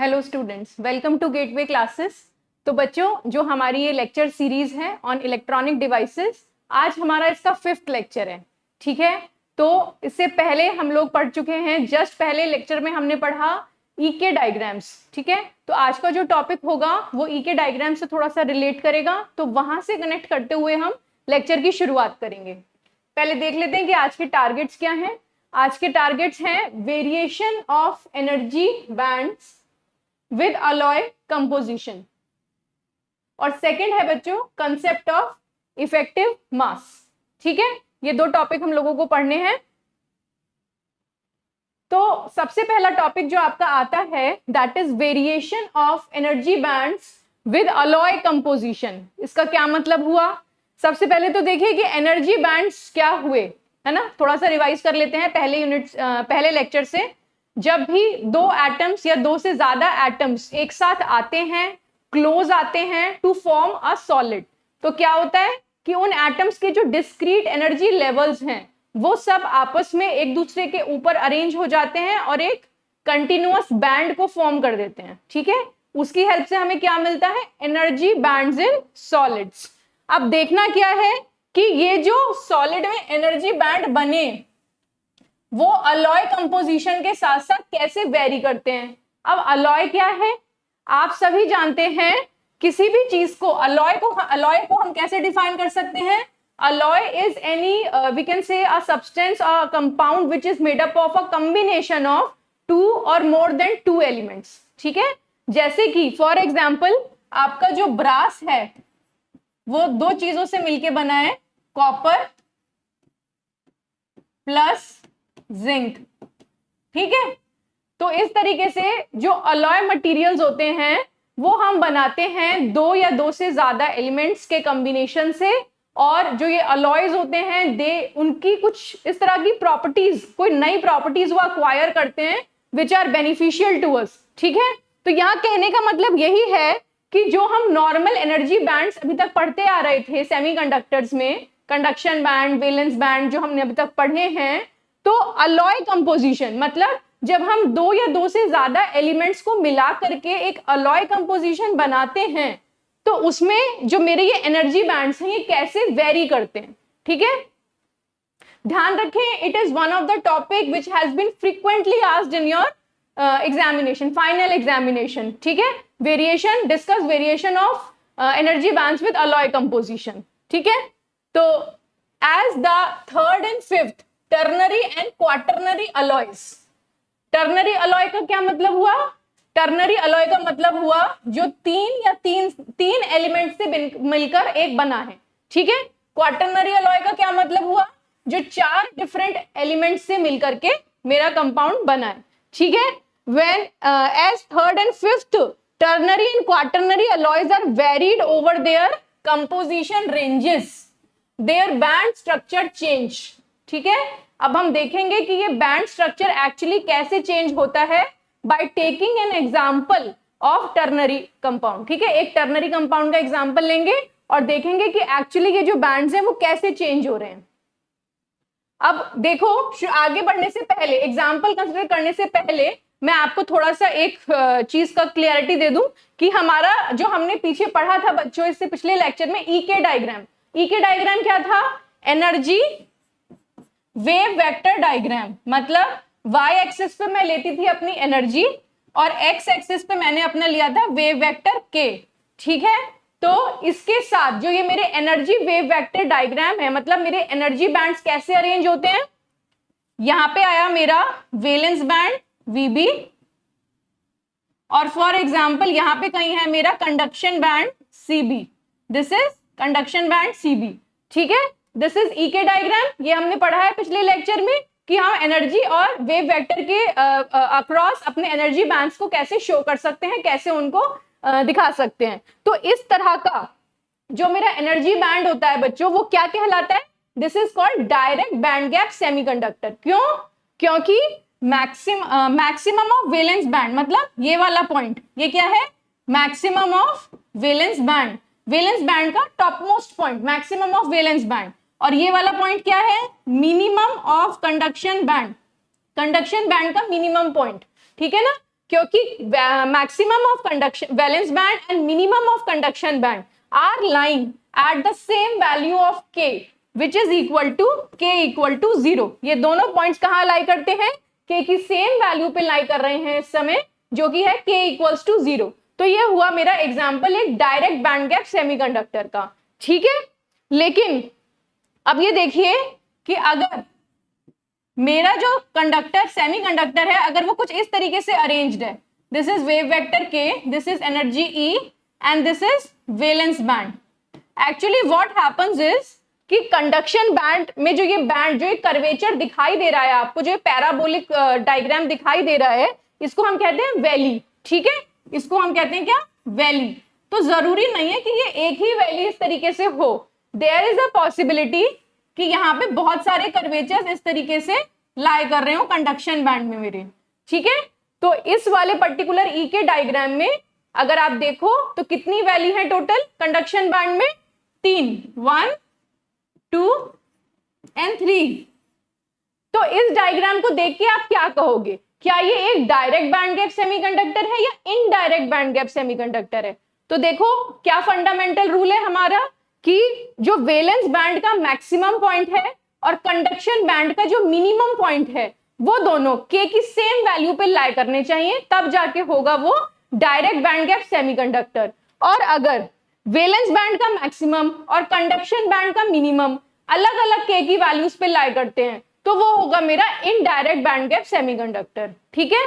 Hello students, welcome to Gateway Classes. तो बच्चों, जो हमारी ये लेक्चर सीरीज है ऑन इलेक्ट्रॉनिक डिवाइसेस, आज हमारा इसका 5th लेक्चर है। ठीक है, तो इससे पहले हम लोग पढ़ चुके हैं, जस्ट पहले लेक्चर में हमने पढ़ा ईके डायग्राम्स। ठीक है, तो आज का जो टॉपिक होगा वो ईके डायग्राम से थोड़ा सा रिलेट करेगा, तो वहां से कनेक्ट करते हुए हम लेक्चर की शुरुआत करेंगे। पहले देख लेते हैं कि आज के टारगेट्स क्या हैं। आज के टारगेट्स हैं variation of energy bands with alloy composition, और सेकंड है बच्चों कंसेप्ट ऑफ इफेक्टिव मास। ठीक है, ये दो टॉपिक हम लोगों को पढ़ने हैं। तो सबसे पहला टॉपिक जो आपका आता है that is variation of energy bands with alloy composition. इसका क्या मतलब हुआ? सबसे पहले तो देखिए कि एनर्जी बैंड्स क्या हुए, है ना। थोड़ा सा रिवाइज कर लेते हैं पहले लेक्चर से। जब भी दो एटम्स या दो से ज्यादा एटम्स एक साथ आते हैं, क्लोज आते हैं टू फॉर्म अ सॉलिड, तो क्या होता है कि उन एटम्स के जो डिस्क्रीट एनर्जी लेवल्स हैं वो सब आपस में एक दूसरे के ऊपर अरेंज हो जाते हैं और एक कंटिन्यूअस बैंड को फॉर्म कर देते हैं। ठीक है, उसकी हेल्प से हमें क्या मिलता है? Energy bands in solids. अब देखना क्या है कि ये जो सॉलिड में एनर्जी बैंड बने वो अलॉय कंपोजिशन के साथ साथ कैसे वेरी करते हैं। अब अलॉय क्या है? आप सभी जानते हैं, किसी भी चीज को अलॉय को हम कैसे डिफाइन कर सकते हैं? Alloy is any we can say a substance or compound which is made up of a combination of 2 or more than 2 elements. ठीक है, जैसे कि फॉर एग्जाम्पल आपका जो ब्रास है वो दो चीजों से मिलके बना है, कॉपर प्लस जिंक। ठीक है, तो इस तरीके से जो अलॉय मटेरियल्स होते हैं वो हम बनाते हैं दो या दो से ज्यादा एलिमेंट्स के कॉम्बिनेशन से, और जो ये अलॉयज होते हैं दे उनकी कुछ इस तरह की प्रॉपर्टीज, कोई नई प्रॉपर्टीज वो अक्वायर करते हैं which are beneficial to us. ठीक है, तो यहाँ कहने का मतलब यही है कि जो हम नॉर्मल एनर्जी बैंड्स अभी तक पढ़ते आ रहे थे सेमीकंडक्टर्स में, कंडक्शन बैंड, वैलेंस बैंड जो हमने अभी तक पढ़े हैं, तो अलॉय कंपोजिशन मतलब जब हम दो या दो से ज्यादा एलिमेंट्स को मिला करके एक अलॉय कंपोजिशन बनाते हैं तो उसमें जो मेरे ये एनर्जी बैंड्स हैं ये कैसे वेरी करते हैं। ठीक है, ध्यान रखें, it is one of the topic which has been frequently asked in your examination, final examination. ठीक है, variation, discuss variation of energy bands with alloy composition. ठीक है, तो as the 3rd and 5th ternary and quaternary alloys. Ternary alloy का क्या मतलब हुआ? Ternary alloy का मतलब हुआ जो तीन एलिमेंट से मिलकर एक बना है। ठीक है, क्वाटरनरी अलॉय का क्या मतलब हुआ? जो 4 डिफरेंट एलिमेंट से मिलकर के मेरा कंपाउंड बना है। ठीक है, when as 3rd and 5th ternary and quaternary alloys are varied over their composition ranges, their band structure change. ठीक है, अब हम देखेंगे कि ये बैंड स्ट्रक्चर एक्चुअली कैसे चेंज होता है by taking an example of ternary compound. ठीक है, एक टर्नरी कंपाउंड का एग्जांपल लेंगे और देखेंगे कि एक्चुअली ये जो बैंड्स हैं वो कैसे चेंज हो रहे हैं। अब देखो, आगे बढ़ने से पहले, एग्जांपल कंसीडर करने से पहले मैं आपको थोड़ा सा एक चीज का क्लियरिटी दे दूं कि हमारा जो हमने पीछे पढ़ा था बच्चों इससे पिछले लेक्चर में ईके डायग्राम। ईके डायग्राम क्या था? Energy wave vector diagram. मतलब y एक्सिस पे मैं लेती थी अपनी एनर्जी और x एक्सिस पे मैंने अपना लिया था वेव वेक्टर k। ठीक है, तो इसके साथ जो ये मेरे एनर्जी वेव वेक्टर डायग्राम है, मतलब मेरे एनर्जी बैंड्स कैसे अरेंज होते हैं। यहां पे आया मेरा वैलेंस बैंड VB, और फॉर एग्जाम्पल यहां पे कहीं है मेरा conduction band CB। This is conduction band CB। ठीक है, दिस इज ईके डायग्राम। ये हमने पढ़ा है पिछले लेक्चर में कि हम एनर्जी और वेव वेक्टर के अक्रॉस अपने एनर्जी बैंड्स को कैसे शो कर सकते हैं, कैसे उनको दिखा सकते हैं। तो इस तरह का जो मेरा एनर्जी बैंड होता है बच्चों वो क्या कहलाता है? This is called direct band gap semiconductor. क्यों? क्योंकि मैक्सिमम ऑफ वैलेंस बैंड, मतलब ये वाला पॉइंट, ये क्या है? Maximum of valence band, valence band का top most point, maximum of valence band. और ये वाला पॉइंट क्या है? Minimum of conduction band, conduction band का मिनिमम पॉइंट। ठीक है ना, क्योंकि maximum of conduction valence band and minimum of conduction band are lying at the same value of k which is equal to k equal to 0। ये दोनों points कहाँ लाई करते हैं? k की सेम वैल्यू पे लाई कर रहे हैं इस समय, जो कि है k इक्वल्स टू 0। तो ये हुआ मेरा एग्जाम्पल एक डायरेक्ट बैंड गैप सेमीकंडक्टर का, ठीक है। लेकिन अब ये देखिए कि अगर मेरा जो कंडक्टर सेमीकंडक्टर है, अगर वो कुछ इस तरीके से अरेंज्ड है, this is wave vector k, this is energy E and this is valence band. Actually what happens is कि कंडक्शन बैंड में जो ये बैंड, जो एक कर्वेचर दिखाई दे रहा है आपको, जो पैराबोलिक डायग्राम दिखाई दे रहा है, इसको हम कहते हैं वैली, ठीक है। इसको हम कहते हैं क्या? वैली। तो जरूरी नहीं है कि ये एक ही वैली इस तरीके से हो, देयर इज अ पॉसिबिलिटी कि यहाँ पे बहुत सारे कर्वेचर्स इस तरीके से लाई कर रहे हो कंडक्शन बैंड में मेरे, ठीक है। तो इस वाले पर्टिकुलर ई के डायग्राम में अगर आप देखो तो कितनी वैली है टोटल कंडक्शन बैंड में? 3, 1, 2 एंड 3। तो इस डायग्राम को देख के आप क्या कहोगे? क्या ये एक डायरेक्ट बैंड गैप सेमीकंडक्टर है या इनडायरेक्ट बैंड गैप सेमीकंडक्टर है? तो देखो क्या फंडामेंटल रूल है हमारा कि जो वैलेंस बैंड का मैक्सिमम पॉइंट है और कंडक्शन बैंड का जो मिनिमम पॉइंट है, वो दोनों k की सेम वैल्यू पे लाई करने चाहिए, तब जाके होगा वो डायरेक्ट बैंड गैप सेमीकंडक्टर। और अगर वैलेंस बैंड का मैक्सिमम और कंडक्शन बैंड का मिनिमम अलग अलग k की वैल्यूज पे लाई करते हैं, तो वो होगा मेरा इनडायरेक्ट बैंड गैप सेमीकंडक्टर, ठीक है।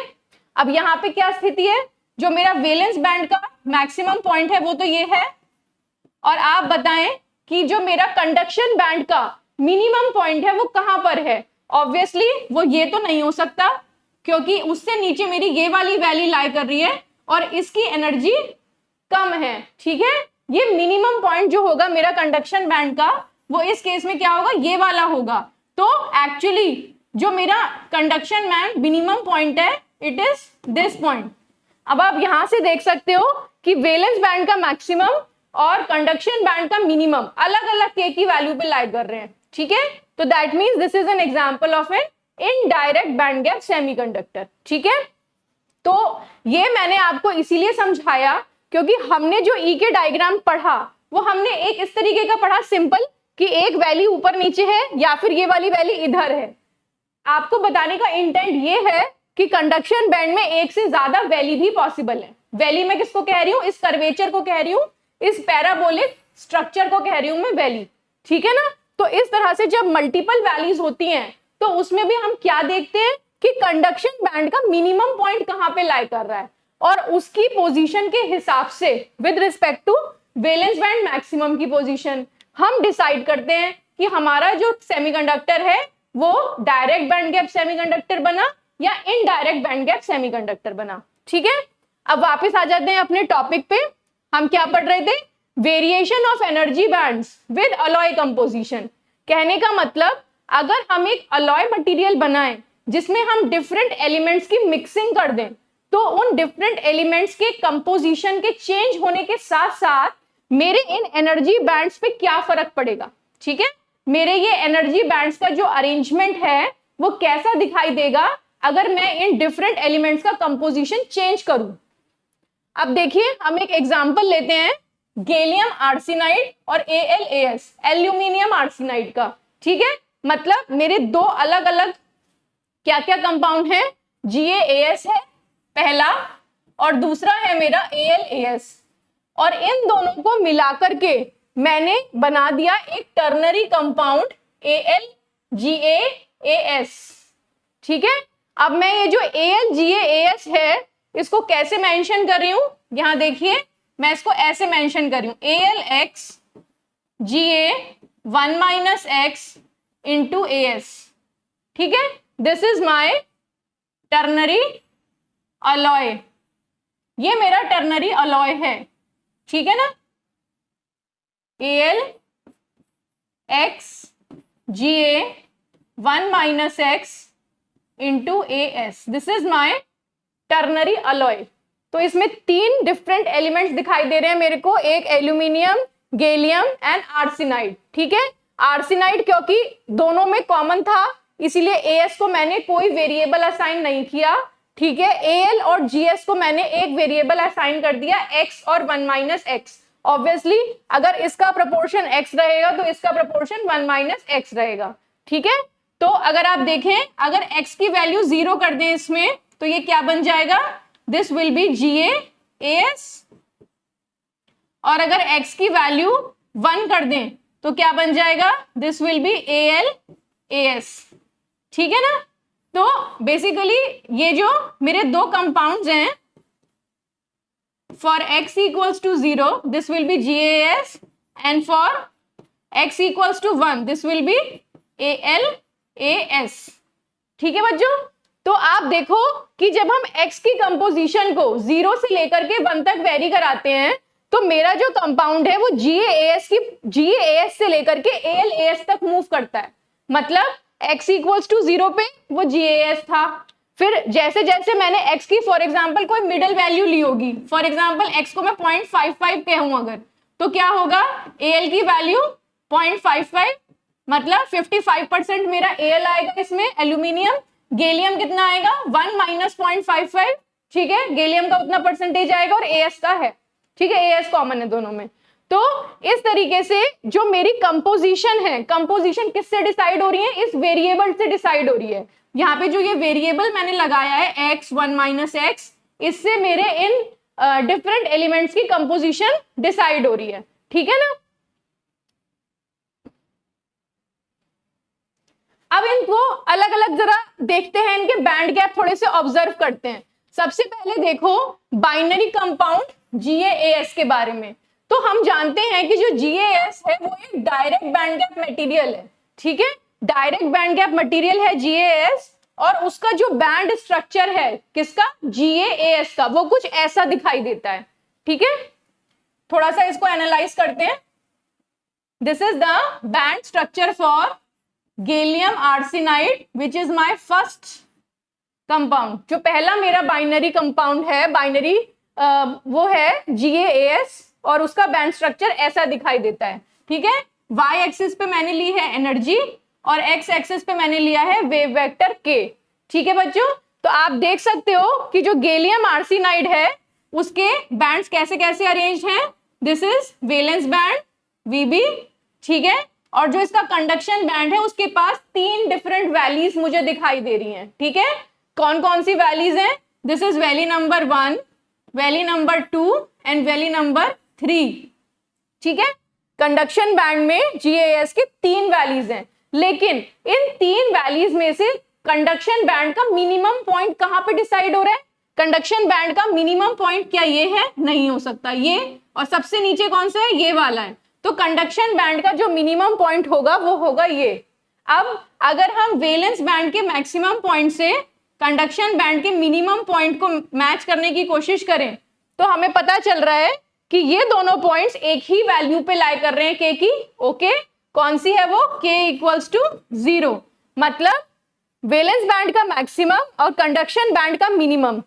अब यहाँ पे क्या स्थिति है? जो मेरा वैलेंस बैंड का मैक्सिमम पॉइंट है वो तो ये है, और आप बताएं कि जो मेरा कंडक्शन बैंड का मिनिमम पॉइंट है वो कहां पर है? ऑब्वियसली वो ये तो नहीं हो सकता, क्योंकि उससे नीचे मेरी ये वाली वैल्यू लाई कर रही है और इसकी एनर्जी कम है, ठीक है। ये मिनिमम पॉइंट जो होगा मेरा कंडक्शन बैंड का, वो इस केस में क्या होगा? ये वाला होगा। तो एक्चुअली जो मेरा कंडक्शन बैंड मिनिमम पॉइंट है, इट इज दिस पॉइंट। अब आप यहां से देख सकते हो कि वैलेंस बैंड का मैक्सिमम और कंडक्शन बैंड का मिनिमम अलग अलग k की वैल्यू पे लाई कर रहे हैं, ठीक है। तो that means this is an example of an indirect band gap semiconductor, ठीक है। तो ये मैंने आपको इसीलिए समझाया क्योंकि हमने जो ई के डायग्राम पढ़ा वो हमने एक इस तरीके का पढ़ा, सिंपल, कि एक वैल्यू ऊपर नीचे है या फिर ये वाली वैल्यू इधर है। आपको बताने का इंटेंट ये है कि कंडक्शन बैंड में एक से ज्यादा वैली भी पॉसिबल है। वैली मैं किसको कह रही हूँ? इस कर्वेचर को कह रही हूँ, इस पैराबोलिक स्ट्रक्चर को कह रही हूं मैं वैली, ठीक है ना। तो इस तरह से जब मल्टीपल वैलीज होती हैं तो उसमें भी हम क्या देखते हैं कि कंडक्शन बैंड का मिनिमम पॉइंट कहां पे लाई कर रहा है, और उसकी पोजीशन के हिसाब से with respect to valence band maximum की पोजीशन हम डिसाइड करते हैं कि हमारा जो सेमीकंडक्टर है वो डायरेक्ट बैंड गैप सेमीकंडक्टर बना या इनडायरेक्ट बैंड गैप सेमीकंडक्टर बना, ठीक है। अब वापस आ जाते हैं अपने टॉपिक पे। हम क्या पढ़ रहे थे? Variation of energy bands with alloy composition. कहने का मतलब अगर हम एक अलॉय मटेरियल बनाएं जिसमें हम डिफरेंट एलिमेंट्स की मिक्सिंग कर दें, तो उन डिफरेंट एलिमेंट्स के कंपोजिशन के चेंज होने के साथ साथ मेरे इन एनर्जी बैंड्स पे क्या फर्क पड़ेगा, ठीक है। मेरे ये एनर्जी बैंड्स का जो अरेंजमेंट है वो कैसा दिखाई देगा अगर मैं इन डिफरेंट एलिमेंट्स का कंपोजिशन चेंज करूं। अब देखिए हम एक एग्जांपल लेते हैं गैलियम आर्सेनाइड और AlAs, एल्यूमिनियम आर्सेनाइड का, ठीक है। मतलब मेरे दो अलग अलग क्या क्या कंपाउंड है, GaAs है पहला और दूसरा है मेरा AlAs, और इन दोनों को मिलाकर के मैंने बना दिया एक टर्नरी कंपाउंड AlGaAs, ठीक है। अब मैं ये जो AlGaAs है इसको कैसे मेंशन कर रही हूं? यहां देखिए मैं इसको ऐसे मेंशन कर रही हूं, AlXGa1 - x × As, ठीक है। This is my ternary alloy, ये मेरा टर्नरी अलॉय है, ठीक है ना। AlXGa1 - x × As, this is my ternary alloy. तो इसमें तीन डिफरेंट एलिमेंट्स दिखाई दे रहे हैं मेरे को, एक एल्यूमिनियम, गैलियम एंड आर्सेनाइड, ठीक है। आर्सेनाइड क्योंकि दोनों में कॉमन था इसीलिए एएस को मैंने कोई वेरिएबल असाइन नहीं किया, ठीक है, Al और Gs को मैंने एक वेरिएबल असाइन कर दिया x और 1 माइनस एक्स। ऑब्वियसली अगर इसका प्रपोर्शन x रहेगा तो इसका प्रपोर्शन 1 माइनस एक्स रहेगा। ठीक है, तो अगर आप देखें, अगर x की वैल्यू 0 कर दें इसमें तो ये क्या बन जाएगा, दिस विल बी GaAs, और अगर x की वैल्यू 1 कर दें तो क्या बन जाएगा, दिस विल बी AlAs। ठीक है ना, तो बेसिकली ये जो मेरे दो कंपाउंड्स हैं, for x equals to 0 this will be GaAs and for x equals to 1 this will be AlAs। ठीक है बच्चों, तो आप देखो कि जब हम x की कंपोजिशन को 0 से लेकर के 1 तक वेरी कराते हैं तो मेरा जो कंपाउंड है वो GaAs से लेकर के AlAs तक मूव करता है। मतलब x इक्वल्स टू 0 पे वो GaAs था, फिर जैसे जैसे मैंने x की फॉर एग्जांपल कोई मिडिल वैल्यू ली होगी, फॉर एग्जांपल x को मैं 0.55 कहूं अगर, तो क्या होगा, Al की वैल्यू 0.55, मतलब 55% मेरा Al आएगा इसमें एल्यूमिनियम। गैलियम कितना आएगा, 1 माइनस 0.55। ठीक है, गैलियम का उतना परसेंटेज आएगा और As का है। ठीक है, As कॉमन है दोनों में। तो इस तरीके से जो मेरी कंपोजिशन है, कंपोजिशन किससे डिसाइड हो रही है, इस वेरिएबल से डिसाइड हो रही है। यहाँ पे जो ये वेरिएबल मैंने लगाया है x 1 माइनस एक्स, इससे मेरे इन डिफरेंट एलिमेंट्स की कंपोजिशन डिसाइड हो रही है। ठीक है ना, अब इनको अलग अलग जरा देखते हैं, इनके बैंड गैप थोड़े से ऑब्जर्व करते हैं। सबसे पहले देखो बाइनरी कंपाउंड GaAs के बारे में। तो हम जानते हैं कि जो GaAs है वो एक डायरेक्ट बैंड गैप मटेरियल है। ठीक है, डायरेक्ट बैंड गैप मटेरियल है GaAs, और उसका जो बैंड स्ट्रक्चर है किसका, GaAs का, वो कुछ ऐसा दिखाई देता है। ठीक है, थोड़ा सा इसको एनालाइज करते हैं। This is the band structure for gallium arsenide which is my first compound. जो पहला मेरा बाइनरी कंपाउंड है, बाइनरी वो है GaAs, और उसका बैंड स्ट्रक्चर ऐसा दिखाई देता है। ठीक है, y एक्सिस पे मैंने ली है एनर्जी और x एक्सिस पे मैंने लिया है वेव वेक्टर k। ठीक है बच्चों, तो आप देख सकते हो कि जो गैलियम आर्सेनाइड है उसके बैंड्स कैसे कैसे अरेंज हैं। This is valence band Vb। ठीक है, और जो इसका कंडक्शन बैंड है उसके पास 3 डिफरेंट वैलीज मुझे दिखाई दे रही हैं। ठीक है, कौन कौन सी वैलीज हैं, this is valley number 1, valley number 2 and valley number 3। ठीक है, कंडक्शन बैंड में GaAs के 3 वैलीज हैं, लेकिन इन 3 वैलीज में से कंडक्शन बैंड का मिनिमम पॉइंट कहां पे डिसाइड हो रहा है, कंडक्शन बैंड का मिनिमम पॉइंट क्या ये है, नहीं हो सकता ये, और सबसे नीचे कौन सा है, ये वाला है। तो कंडक्शन बैंड का जो मिनिमम पॉइंट होगा वो होगा ये। अब अगर हम वैलेंस बैंड के मैक्सिमम पॉइंट से कंडक्शन बैंड के मिनिमम पॉइंट को मैच करने की कोशिश करें तो हमें पता चल रहा है कि ये दोनों पॉइंट्स एक ही वैल्यू पे लाई कर रहे हैं k की। ओके, कौन सी है वो, k इक्वल्स टू 0। मतलब वैलेंस बैंड का मैक्सिमम और कंडक्शन बैंड का मिनिमम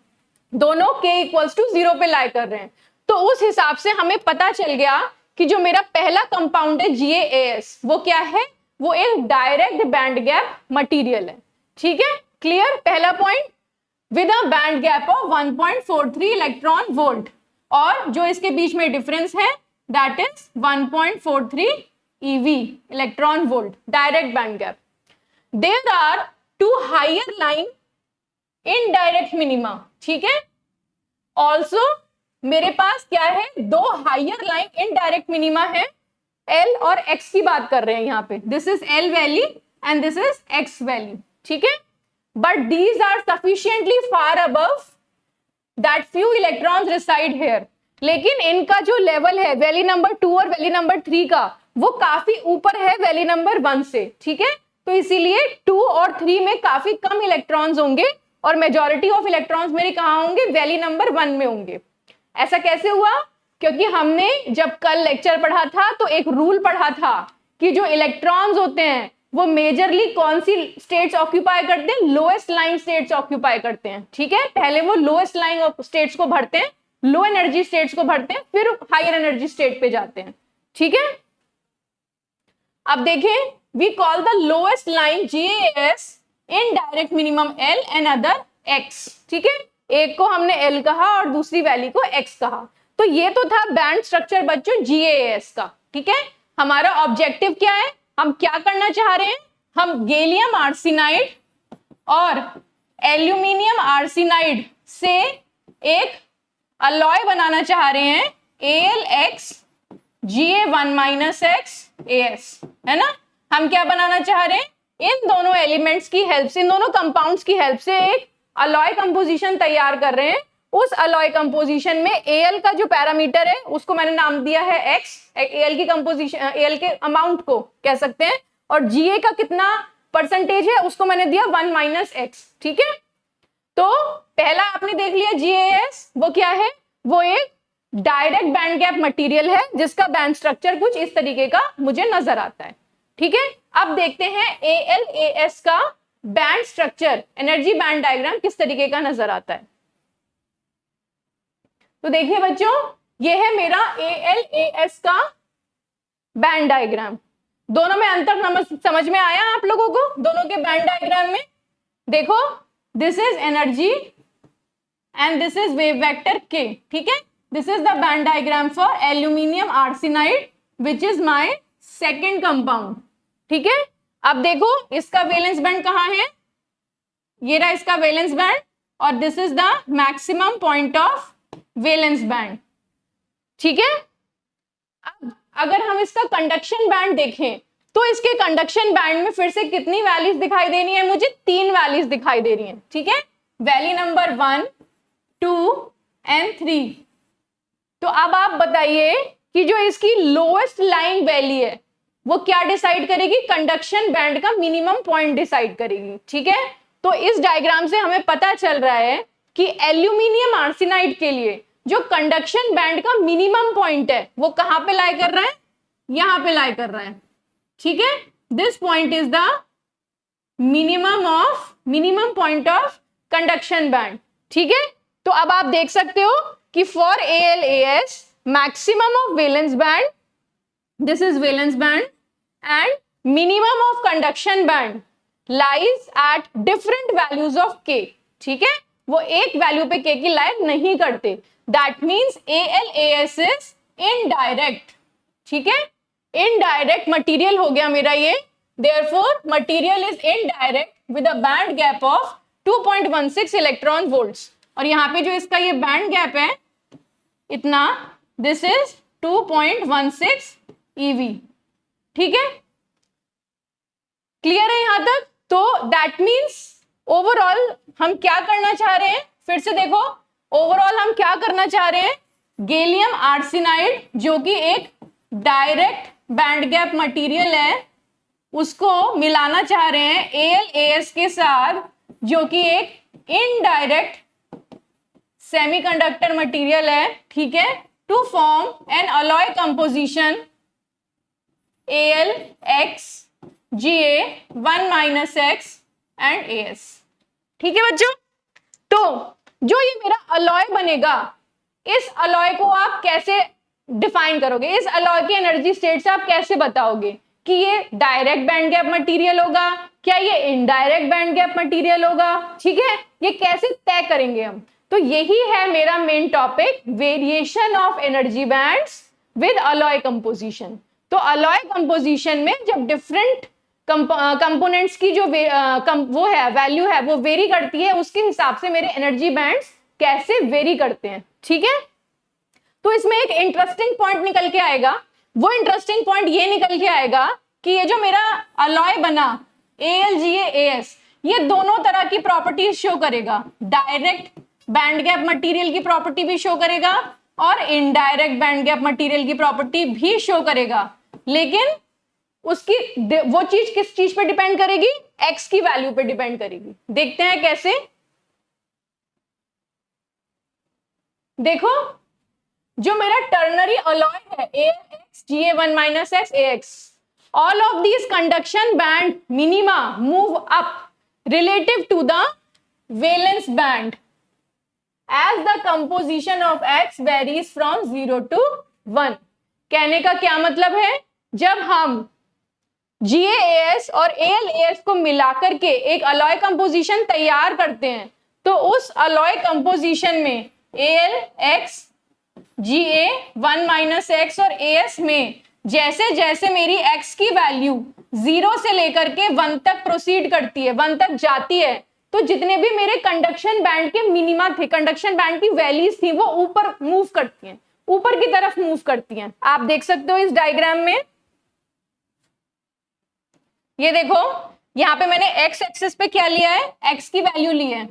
दोनों k इक्वल्स टू 0 पे लाई कर रहे हैं। तो उस हिसाब से हमें पता चल गया कि जो मेरा पहला कंपाउंड है GaAs वो क्या है, वो एक डायरेक्ट बैंड गैप मटेरियल है। ठीक है, क्लियर, पहला point with a band gap of 1.43 electron volt, और जो इसके बीच में डिफरेंस है that is 1.43 EV electron volt, direct band gap. There are 2 higher line in direct minima. ठीक है, ऑल्सो मेरे पास क्या है, 2 higher line in direct minima है, L और X की बात कर रहे हैं यहाँ पे। This is L value and this is X value. ठीक है, but these are sufficiently far above that few electrons reside here. लेकिन इनका जो लेवल है वैली नंबर 2 और वैली नंबर 3 का, वो काफी ऊपर है वैली नंबर 1 से। ठीक है, तो इसीलिए 2 और 3 में काफी कम इलेक्ट्रॉन्स होंगे और मेजॉरिटी ऑफ इलेक्ट्रॉन्स मेरे कहाँ होंगे, वैली नंबर 1 में होंगे। ऐसा कैसे हुआ, क्योंकि हमने जब कल लेक्चर पढ़ा था तो एक रूल पढ़ा था कि जो इलेक्ट्रॉन्स होते हैं वो मेजरली कौन सी स्टेट्स ऑक्यूपाई करते हैं, लोएस्ट लाइन स्टेट्स ऑक्यूपाई करते हैं। ठीक है, पहले वो लोएस्ट लाइन स्टेट्स को भरते हैं, लो एनर्जी स्टेट्स को भरते हैं, फिर हायर एनर्जी स्टेट पे जाते हैं। ठीक है, अब देखें, we call the lowest line GaAs in direct minimum L and other x, ठीक है, एक को हमने L कहा और दूसरी वैल्यू को x कहा। तो ये तो था बैंड स्ट्रक्चर बच्चों GaAs का, ठीक है। हमारा ऑब्जेक्टिव क्या है, हम क्या करना चाह रहे हैं, हम गैलियम आर्सेनाइड और एल्यूमिनियम आर्सेनाइड से एक अलॉय बनाना चाह रहे हैं, AlX Ga1-X As, है ना। हम क्या बनाना चाह रहे हैं, इन दोनों एलिमेंट्स की हेल्प से, इन दोनों कंपाउंड्स की हेल्प से एक अलॉय कंपोजिशन तैयार कर रहे हैं। उस अलॉय कंपोजिशन में Al का जो पैरामीटर है उसको मैंने नाम दिया है X, Al की कंपोजिशन, Al के अमाउंट को कह सकते हैं, और Ga का कितना परसेंटेज है उसको मैंने दिया 1-X, ठीक है। तो पहला आपने देख लिया GaAs, वो क्या है, वो एक डायरेक्ट बैंड गैप मटेरियल है जिसका बैंड स्ट्रक्चर कुछ इस तरीके का मुझे नजर आता है, ठीक है। अब देखते हैं AlAs का band structure, energy band diagram किस तरीके का नजर आता है। तो देखिए बच्चों, ये है मेरा AlAs का बैंड डायग्राम। दोनों में अंतर समझ में आया आप लोगों को, दोनों के बैंड डायग्राम में? देखो, this is energy and this is wave vector k, ठीक है। This is the band diagram for aluminium arsenide which is my second compound, ठीक है। अब देखो इसका वैलेंस बैंड कहाँ है, ये रहा इसका वैलेंस बैंड, और this is the maximum point of valence band, ठीक है। अब अगर हम इसका कंडक्शन बैंड देखें तो इसके कंडक्शन बैंड में फिर से कितनी वैल्यूज दिखाई दे रही है मुझे, 3 वैल्यूज दिखाई दे रही हैं, ठीक है। Value number 1, 2 and 3। तो अब आप बताइए कि जो इसकी लोएस्ट लाइंग वैल्यू है वो क्या डिसाइड करेगी, कंडक्शन बैंड का मिनिमम पॉइंट डिसाइड करेगी, ठीक है। तो इस डायग्राम से हमें पता चल रहा है कि एल्यूमिनियम आर्सेनाइड के लिए जो कंडक्शन बैंड का मिनिमम पॉइंट है वो कहां पे लाई कर रहा है, यहां पे लाई कर रहा है, ठीक है। This point is the minimum point of conduction band, ठीक है। तो अब आप देख सकते हो कि for AlAs maximum of valence band, this is valence band, and minimum of conduction band lies at different values of k, ठीक है। वो एक वैल्यू पे k की लाई नहीं करते, that means AlAs is indirect, ठीक है। इनडायरेक्ट मटेरियल हो गया मेरा ये, therefore material is indirect with a band gap of 2.16 electron volts, और यहाँ पे जो इसका ये बैंड गैप है इतना, दिस इज 2.16 EV, ठीक है। क्लियर है यहां तक? तो दैट मीन्स ओवरऑल हम क्या करना चाह रहे हैं, फिर से देखो, ओवरऑल हम क्या करना चाह रहे हैं, गैलियम आर्सेनाइड जो कि एक डायरेक्ट बैंड गैप मटेरियल है उसको मिलाना चाह रहे हैं AlAs के साथ जो कि एक इनडायरेक्ट सेमीकंडक्टर मटेरियल है, ठीक है, to form an alloy composition AlX Ga1-X and As, ठीक है बच्चों। तो जो ये मेरा अलॉय बनेगा, इस अलॉय को आप कैसे डिफाइन करोगे, इस अलॉय की एनर्जी स्टेट से आप कैसे बताओगे कि ये डायरेक्ट बैंड गैप मटेरियल होगा, क्या ये इनडायरेक्ट बैंड गैप मटेरियल होगा, ठीक है। ये कैसे तय करेंगे हम, तो यही है मेरा main topic, variation of energy bands with alloy composition. तो अलॉय कंपोजिशन में जब डिफरेंट कंपोनेंट्स की जो वो है वैल्यू है वो वेरी करती है, उसके हिसाब से मेरे एनर्जी बैंड्स कैसे वेरी करते हैं, ठीक है। तो इसमें एक इंटरेस्टिंग पॉइंट निकल के आएगा, वो इंटरेस्टिंग पॉइंट ये निकल के आएगा कि ये जो मेरा अलॉय बना AlGaAs, ये दोनों तरह की प्रॉपर्टीज शो करेगा, डायरेक्ट बैंड गैप मटेरियल की प्रॉपर्टी भी शो करेगा और इनडायरेक्ट बैंड गैप मटेरियल की प्रॉपर्टी भी शो करेगा, लेकिन उसकी वो चीज किस चीज पे डिपेंड करेगी, x की वैल्यू पे डिपेंड करेगी। देखते हैं कैसे, देखो जो मेरा टर्नरी अलॉय है AlX Ga1-X Ax, all of these conduction band minima move up relative to the valence band as the composition of X varies from 0 to 1। कहने का क्या मतलब है, जब हम GaAs और AlAs को मिलाकर के एक अलॉय कंपोजिशन तैयार करते हैं तो उस अलॉय कंपोजिशन में Al X, Ga 1 minus x और As में जैसे जैसे मेरी x की वैल्यू 0 से लेकर के 1 तक प्रोसीड करती है, 1 तक जाती है, तो जितने भी मेरे कंडक्शन बैंड के मिनिमा थे, कंडक्शन बैंड की वैल्यूज थी, वो ऊपर मूव करती हैं, ऊपर की तरफ मूव करती हैं। आप देख सकते हो इस डायग्राम में, ये देखो यहाँ पे मैंने x एक्सिस पे क्या लिया है, x की वैल्यू ली है।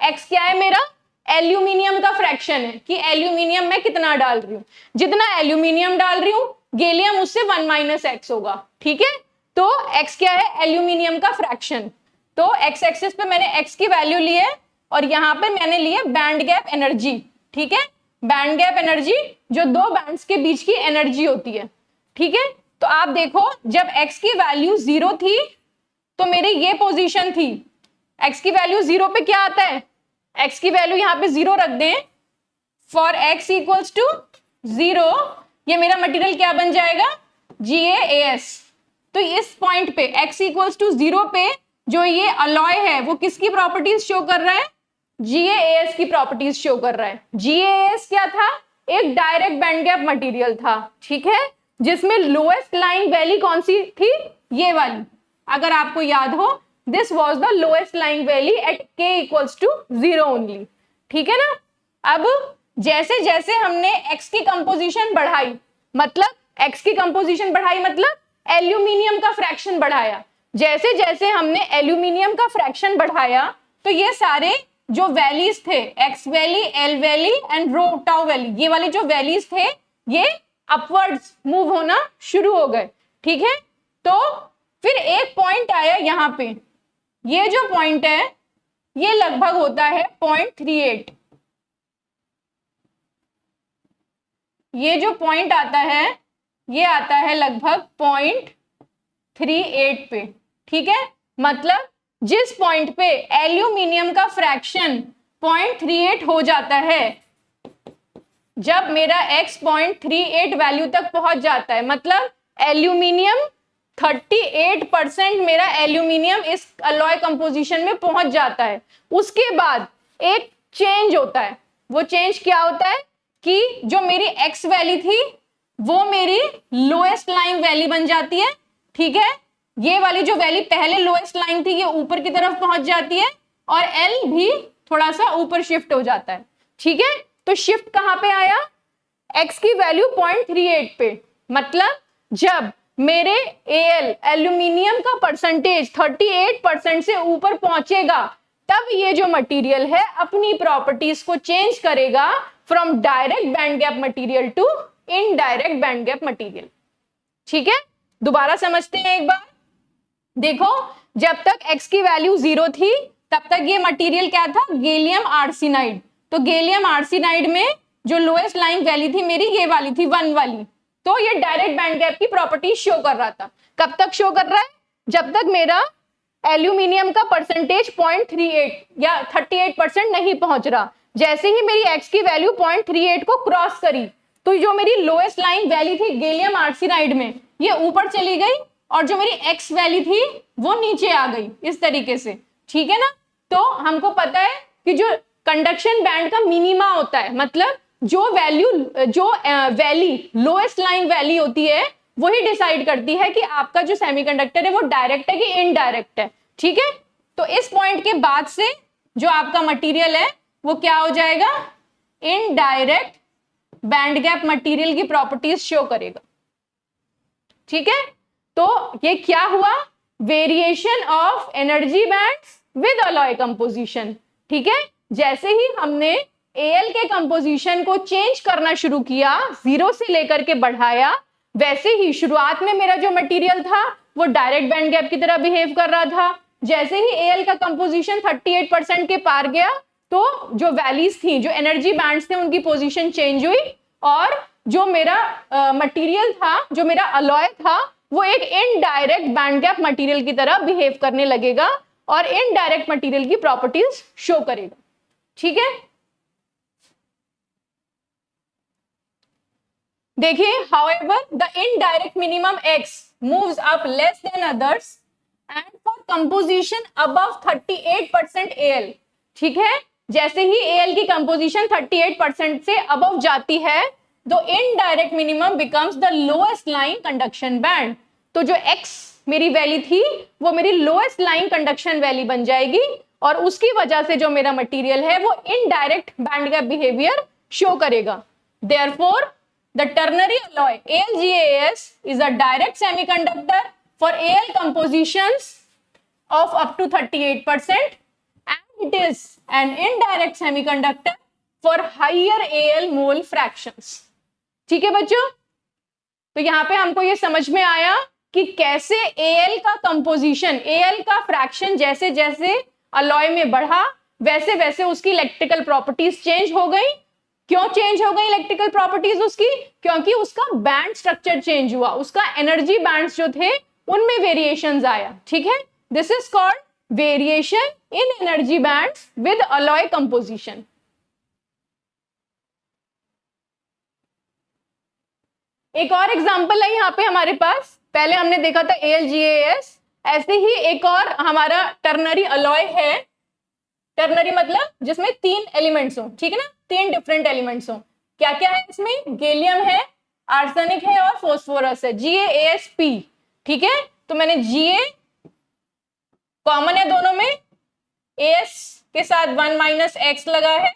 x क्या है मेरा, एल्यूमिनियम का फ्रैक्शन है कि एल्यूमिनियम मैं कितना डाल रही हूँ, जितना एल्यूमिनियम डाल रही हूँ गैलियम उससे 1 माइनस एक्स होगा, ठीक है। तो x क्या है, एल्यूमिनियम का फ्रैक्शन। तो x एक्सिस पे मैंने x की वैल्यू ली है और यहाँ पे मैंने ली है बैंड गैप एनर्जी, ठीक है। बैंड गैप एनर्जी जो दो बैंड्स के बीच की एनर्जी होती है, ठीक है। तो आप देखो जब x की वैल्यू 0 थी तो मेरी ये पोजीशन थी, x की वैल्यू 0 पे क्या आता है, x की वैल्यू यहाँ पे 0 रख दें, फॉर x इक्वल्स टू 0, ये मेरा मटेरियल क्या बन जाएगा, GaAs। तो इस पॉइंट पे x इक्वल्स टू 0 पे जो ये अलॉय है वो किसकी प्रॉपर्टीज शो कर रहा है, GaAs की प्रॉपर्टीज शो कर रहा है। GaAs क्या था, एक डायरेक्ट बैंड गैप मटेरियल था, ठीक है, जिसमें लोएस्ट लाइंग वैली कौन सी थी, ये वाली। अगर आपको याद हो, this was the lowest lying valley at k equals to 0 only, ठीक है ना। अब जैसे जैसे हमने x की कंपोजिशन बढ़ाई, मतलब x की कंपोजिशन बढ़ाई मतलब एल्यूमिनियम का फ्रैक्शन बढ़ाया, जैसे जैसे हमने एल्यूमिनियम का फ्रैक्शन बढ़ाया तो ये सारे जो वैलीज थे, x valley, l valley and rho tau valley, ये वाले जो वैलीज थे ये अपवर्ड्स मूव होना शुरू हो गए, ठीक है। तो फिर एक पॉइंट आया यहाँ पे, ये जो पॉइंट है ये लगभग होता है 0.38, ये जो पॉइंट आता है ये आता है लगभग 0.38 पे, ठीक है। मतलब जिस पॉइंट पे एल्यूमिनियम का फ्रैक्शन 0.38 हो जाता है, जब मेरा x 0.38 वैल्यू तक पहुंच जाता है, मतलब एल्यूमिनियम 38% मेरा एल्यूमिनियम इस अलॉय कंपोजिशन में पहुंच जाता है, उसके बाद एक चेंज होता है। वो चेंज क्या होता है कि जो मेरी x वैल्यू थी वो मेरी लोएस्ट लाइन वैल्यू बन जाती है, ठीक है। ये वाली जो वैल्यू पहले लोएस्ट लाइन थी ये ऊपर की तरफ पहुंच जाती है और L भी थोड़ा सा ऊपर शिफ्ट हो जाता है, ठीक है। तो शिफ्ट कहां पे आया, x की वैल्यू 0.38 पे, मतलब जब मेरे Al एल्यूमिनियम का परसेंटेज 38% से ऊपर पहुंचेगा तब ये जो मटेरियल है अपनी प्रॉपर्टीज को चेंज करेगा from direct band gap material to indirect band gap material, ठीक है। दोबारा समझते हैं एक बार, देखो जब तक x की वैल्यू 0 थी तब तक ये मटेरियल क्या था, गैलियम आर्सेनाइड। तो गैलियम आर्सेनाइड में जो लोएस्ट लाइन वैल्यू थी मेरी ये वाली थी 1 वाली, तो ये डायरेक्ट बैंड गैप की प्रॉपर्टी शो कर रहा था। कब तक शो कर रहा है, जब तक मेरा एल्यूमिनियम का परसेंटेज 0.38 या 38% नहीं पहुंच रहा। जैसे ही मेरी x की वैल्यू 0.38 को क्रॉस करी तो जो मेरी लोएस्ट लाइन वैल्यू थी गैलियम आर्सेनाइड में ये ऊपर चली गई और जो मेरी x वैल्यू थी वो नीचे आ गई, इस तरीके से, ठीक है ना। तो हमको पता है कि जो कंडक्शन बैंड का मिनिमा होता है, मतलब जो वैल्यू लोएस्ट लाइन वैल्यू होती है वही डिसाइड करती है कि आपका जो सेमीकंडक्टर है वो डायरेक्ट है कि इनडायरेक्ट है, ठीक है। तो इस पॉइंट के बाद से जो आपका मटेरियल है वो क्या हो जाएगा, इनडायरेक्ट बैंड गैप मटेरियल की प्रॉपर्टीज शो करेगा, ठीक है। तो ये क्या हुआ, variation of energy bands with alloy composition, ठीक है। जैसे ही हमने Al के कंपोजिशन को चेंज करना शुरू किया, 0 से लेकर के बढ़ाया, वैसे ही शुरुआत में मेरा जो मटेरियल था वो डायरेक्ट बैंड गैप की तरह बिहेव कर रहा था। जैसे ही Al का कंपोजिशन 38% के पार गया तो जो वैल्यूज थी, जो एनर्जी बैंड्स थे, उनकी पोजीशन चेंज हुई और जो मेरा मटेरियल था, जो मेरा अलॉय था, वो एक इनडायरेक्ट बैंड गैप मटेरियल की तरह बिहेव करने लगेगा और इनडायरेक्ट मटेरियल की प्रॉपर्टीज शो करेगा, ठीक है। देखिए, however the indirect minimum x moves up less than others and for composition above 38% Al, ठीक है। जैसे ही Al की कंपोजिशन 38% से अबव जाती है, तो indirect minimum becomes the lowest line conduction band. तो जो X मेरी वैल्यू थी वो मेरी लोएस्ट लाइन कंडक्शन वैल्यू बन जाएगी, और उसकी वजह से जो मेरा मटेरियल है वो indirect band gap behaviour show करेगा। Therefore, the ternary alloy AlGaAs is a direct semiconductor for Al compositions of up to 38%, and it is an indirect semiconductor for higher Al mole fractions। ठीक है बच्चों, तो यहां पे हमको ये समझ में आया कि कैसे Al का कंपोजिशन, Al का फ्रैक्शन जैसे जैसे अलॉय में बढ़ा वैसे वैसे उसकी इलेक्ट्रिकल प्रॉपर्टीज चेंज हो गई। क्यों चेंज हो गई इलेक्ट्रिकल प्रॉपर्टीज उसकी? क्योंकि उसका बैंड स्ट्रक्चर चेंज हुआ, उसका एनर्जी बैंड्स जो थे उनमें वेरिएशंस आया। ठीक है, this is called variation in energy bands with alloy composition. एक और एग्जांपल है यहाँ पे हमारे पास, पहले हमने देखा था AlGaAs, ऐसे ही एक और हमारा टर्नरी अलॉय है। टर्नरी मतलब जिसमें 3 एलिमेंट्स हो, ठीक है ना, 3 डिफरेंट एलिमेंट्स हो। क्या क्या है इसमें? गैलियम है, आर्सेनिक है और फास्फोरस है, GaAsP। ठीक है, तो मैंने Ga कॉमन है दोनों में, As के साथ 1 - X लगा है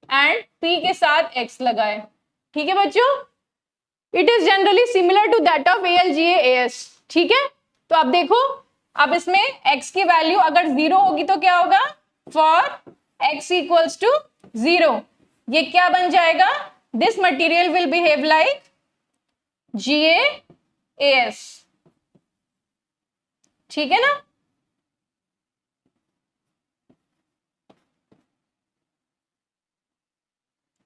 एंड P के साथ X लगा है। ठीक है बच्चों, it is generally similar to that of AlGaAs। ठीक है, तो अब देखो, अब इसमें X की वैल्यू अगर 0 होगी तो क्या होगा? फॉर X इक्वल्स टू 0 ये क्या बन जाएगा? This material will behave like GaAs। ठीक है ना,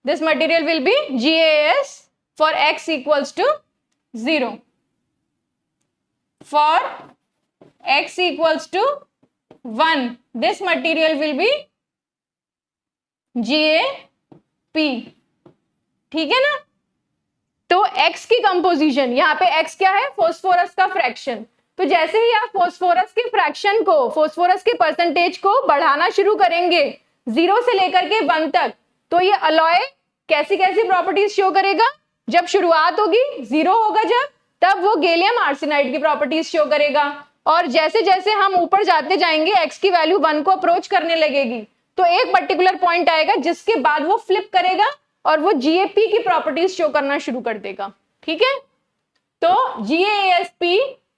this material will be GaAs for X equals to 0. For X equals to 1, this material will be GaP। ठीक है ना, तो X की कंपोजिशन, यहाँ पे X क्या है? फास्फोरस का फ्रैक्शन। तो जैसे ही आप फास्फोरस के फ्रैक्शन को, फास्फोरस के परसेंटेज को बढ़ाना शुरू करेंगे 0 से लेकर के 1 तक, तो ये अलॉय कैसी कैसी प्रॉपर्टीज शो करेगा? जब शुरुआत होगी 0 होगा जब, तब वो गैलियम आर्सेनाइड की प्रॉपर्टीज शो करेगा, और जैसे जैसे हम ऊपर जाते जाएंगे X की वैल्यू 1 को अप्रोच करने लगेगी, तो एक पर्टिकुलर पॉइंट आएगा जिसके बाद वो फ्लिप करेगा और वो GaP की प्रॉपर्टीज शो करना शुरू कर देगा। ठीक है, तो GaAsP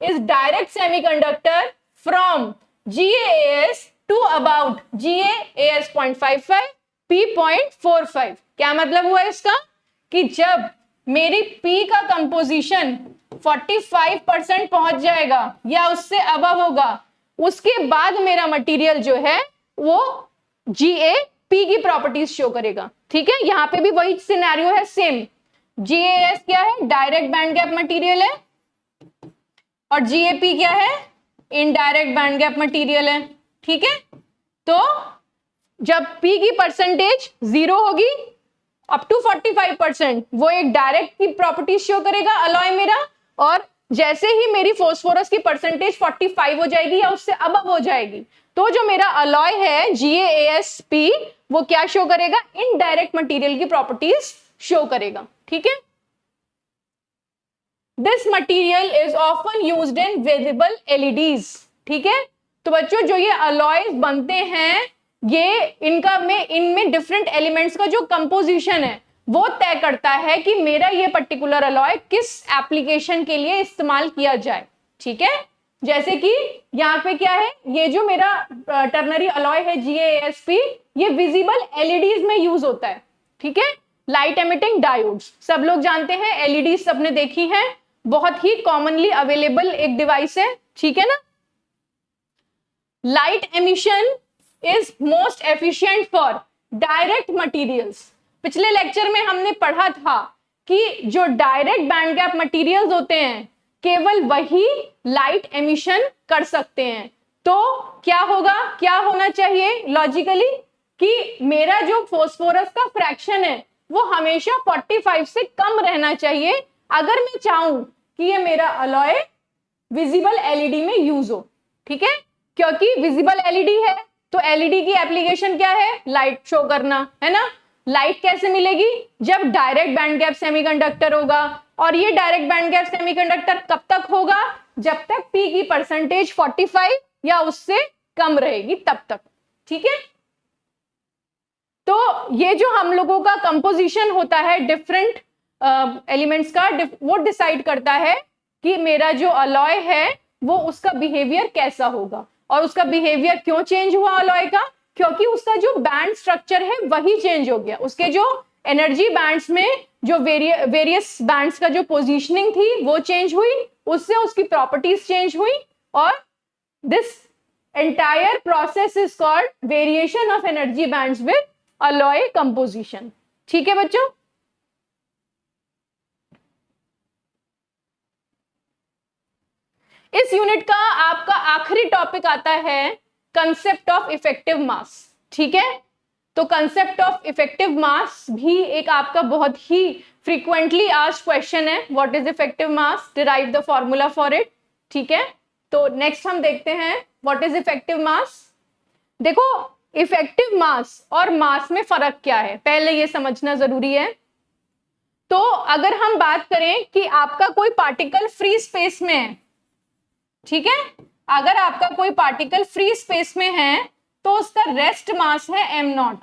is direct semiconductor from GaAs to about GaAs 0.55 P 0.45। क्या मतलब हुआ इसका? कि जब मेरी P का कंपोजिशन 45% पहुंच जाएगा या उससे अबव होगा, उसके बाद मेरा मटेरियल जो है वो GaP की प्रॉपर्टीज शो करेगा। ठीक है, यहां पे भी वही सिनेरियो है सेम। GaAs क्या है? डायरेक्ट बैंड गैप मटेरियल है, और GaP क्या है? इनडायरेक्ट बैंड गैप मटेरियल है। ठीक है, तो जब P की परसेंटेज 0 होगी अप टू 45%, वो एक डायरेक्ट की प्रॉपर्टी शो करेगा अलॉय मेरा, और जैसे ही मेरी फास्फोरस की परसेंटेज 45 हो जाएगी या उससे अबव हो जाएगी, तो जो मेरा अलॉय है GaAsP वो क्या शो करेगा? इनडायरेक्ट मटेरियल की प्रॉपर्टीज शो करेगा। ठीक है, this material is often used in visible LEDs। ठीक है, तो बच्चों जो ये अलॉयज बनते हैं, ये इनमें डिफरेंट एलिमेंट्स का जो कंपोजिशन है वो तय करता है कि मेरा ये पर्टिकुलर अलॉय किस एप्लीकेशन के लिए इस्तेमाल किया जाए। ठीक है, जैसे कि यहाँ पे क्या है, ये जो मेरा टर्नरी अलॉय है GaAsP, ये विजिबल LEDs में यूज होता है। ठीक है, लाइट एमिटिंग डायोड्स सब लोग जानते हैं, LEDs सबने देखी है, बहुत ही कॉमनली अवेलेबल एक डिवाइस है। ठीक है ना, light emission is most efficient for direct materials. पिछले लेक्चर में हमने पढ़ा था कि जो डायरेक्ट बैंड गैप मटेरियल्स होते हैं केवल वही लाइट एमिशन कर सकते हैं। तो क्या होगा, क्या होना चाहिए लॉजिकली, कि मेरा जो फास्फोरस का फ्रैक्शन है वो हमेशा 45 से कम रहना चाहिए अगर मैं चाहूं कि ये मेरा अलॉय विजिबल LED में यूज हो। ठीक है, क्योंकि विजिबल LED है तो एलईडी की एप्लीकेशन क्या है? लाइट शो करना, है ना। लाइट कैसे मिलेगी? जब डायरेक्ट बैंड गैप सेमीकंडक्टर होगा, और ये डायरेक्ट बैंड गैप सेमीकंडक्टर कब तक होगा? जब तक पी की परसेंटेज 45 या उससे कम रहेगी तब तक, ठीक है। तो ये जो हम लोगों का कंपोजिशन होता है डिफरेंट एलिमेंट्स का, वो डिसाइड करता है कि मेरा जो अलॉय है वो उसका बिहेवियर कैसा होगा। और उसका बिहेवियर क्यों चेंज हुआ अलॉय का? क्योंकि उसका जो बैंड स्ट्रक्चर है वही चेंज हो गया। उसके जो एनर्जी बैंड्स में जो वेरियस बैंड्स का जो पोजीशनिंग थी वो चेंज हुई, उससे उसकी प्रॉपर्टीज चेंज हुई, और this entire process is called variation of energy bands with alloy composition. ठीक है बच्चों। इस यूनिट का आपका आखिरी टॉपिक आता है कंसेप्ट ऑफ इफेक्टिव मास। ठीक है, तो कंसेप्ट ऑफ इफेक्टिव मास भी एक आपका बहुत ही फ्रीक्वेंटली आस्क्ड क्वेश्चन है। What is effective mass? Derive the formula for it. ठीक है, तो नेक्स्ट हम देखते हैं व्हाट इज इफेक्टिव मास। देखो, इफेक्टिव मास और मास में फर्क क्या है, पहले ये समझना जरूरी है। तो अगर हम बात करें कि आपका कोई पार्टिकल फ्री स्पेस में है, ठीक है, अगर आपका कोई पार्टिकल फ्री स्पेस में है तो उसका रेस्ट मास है m0,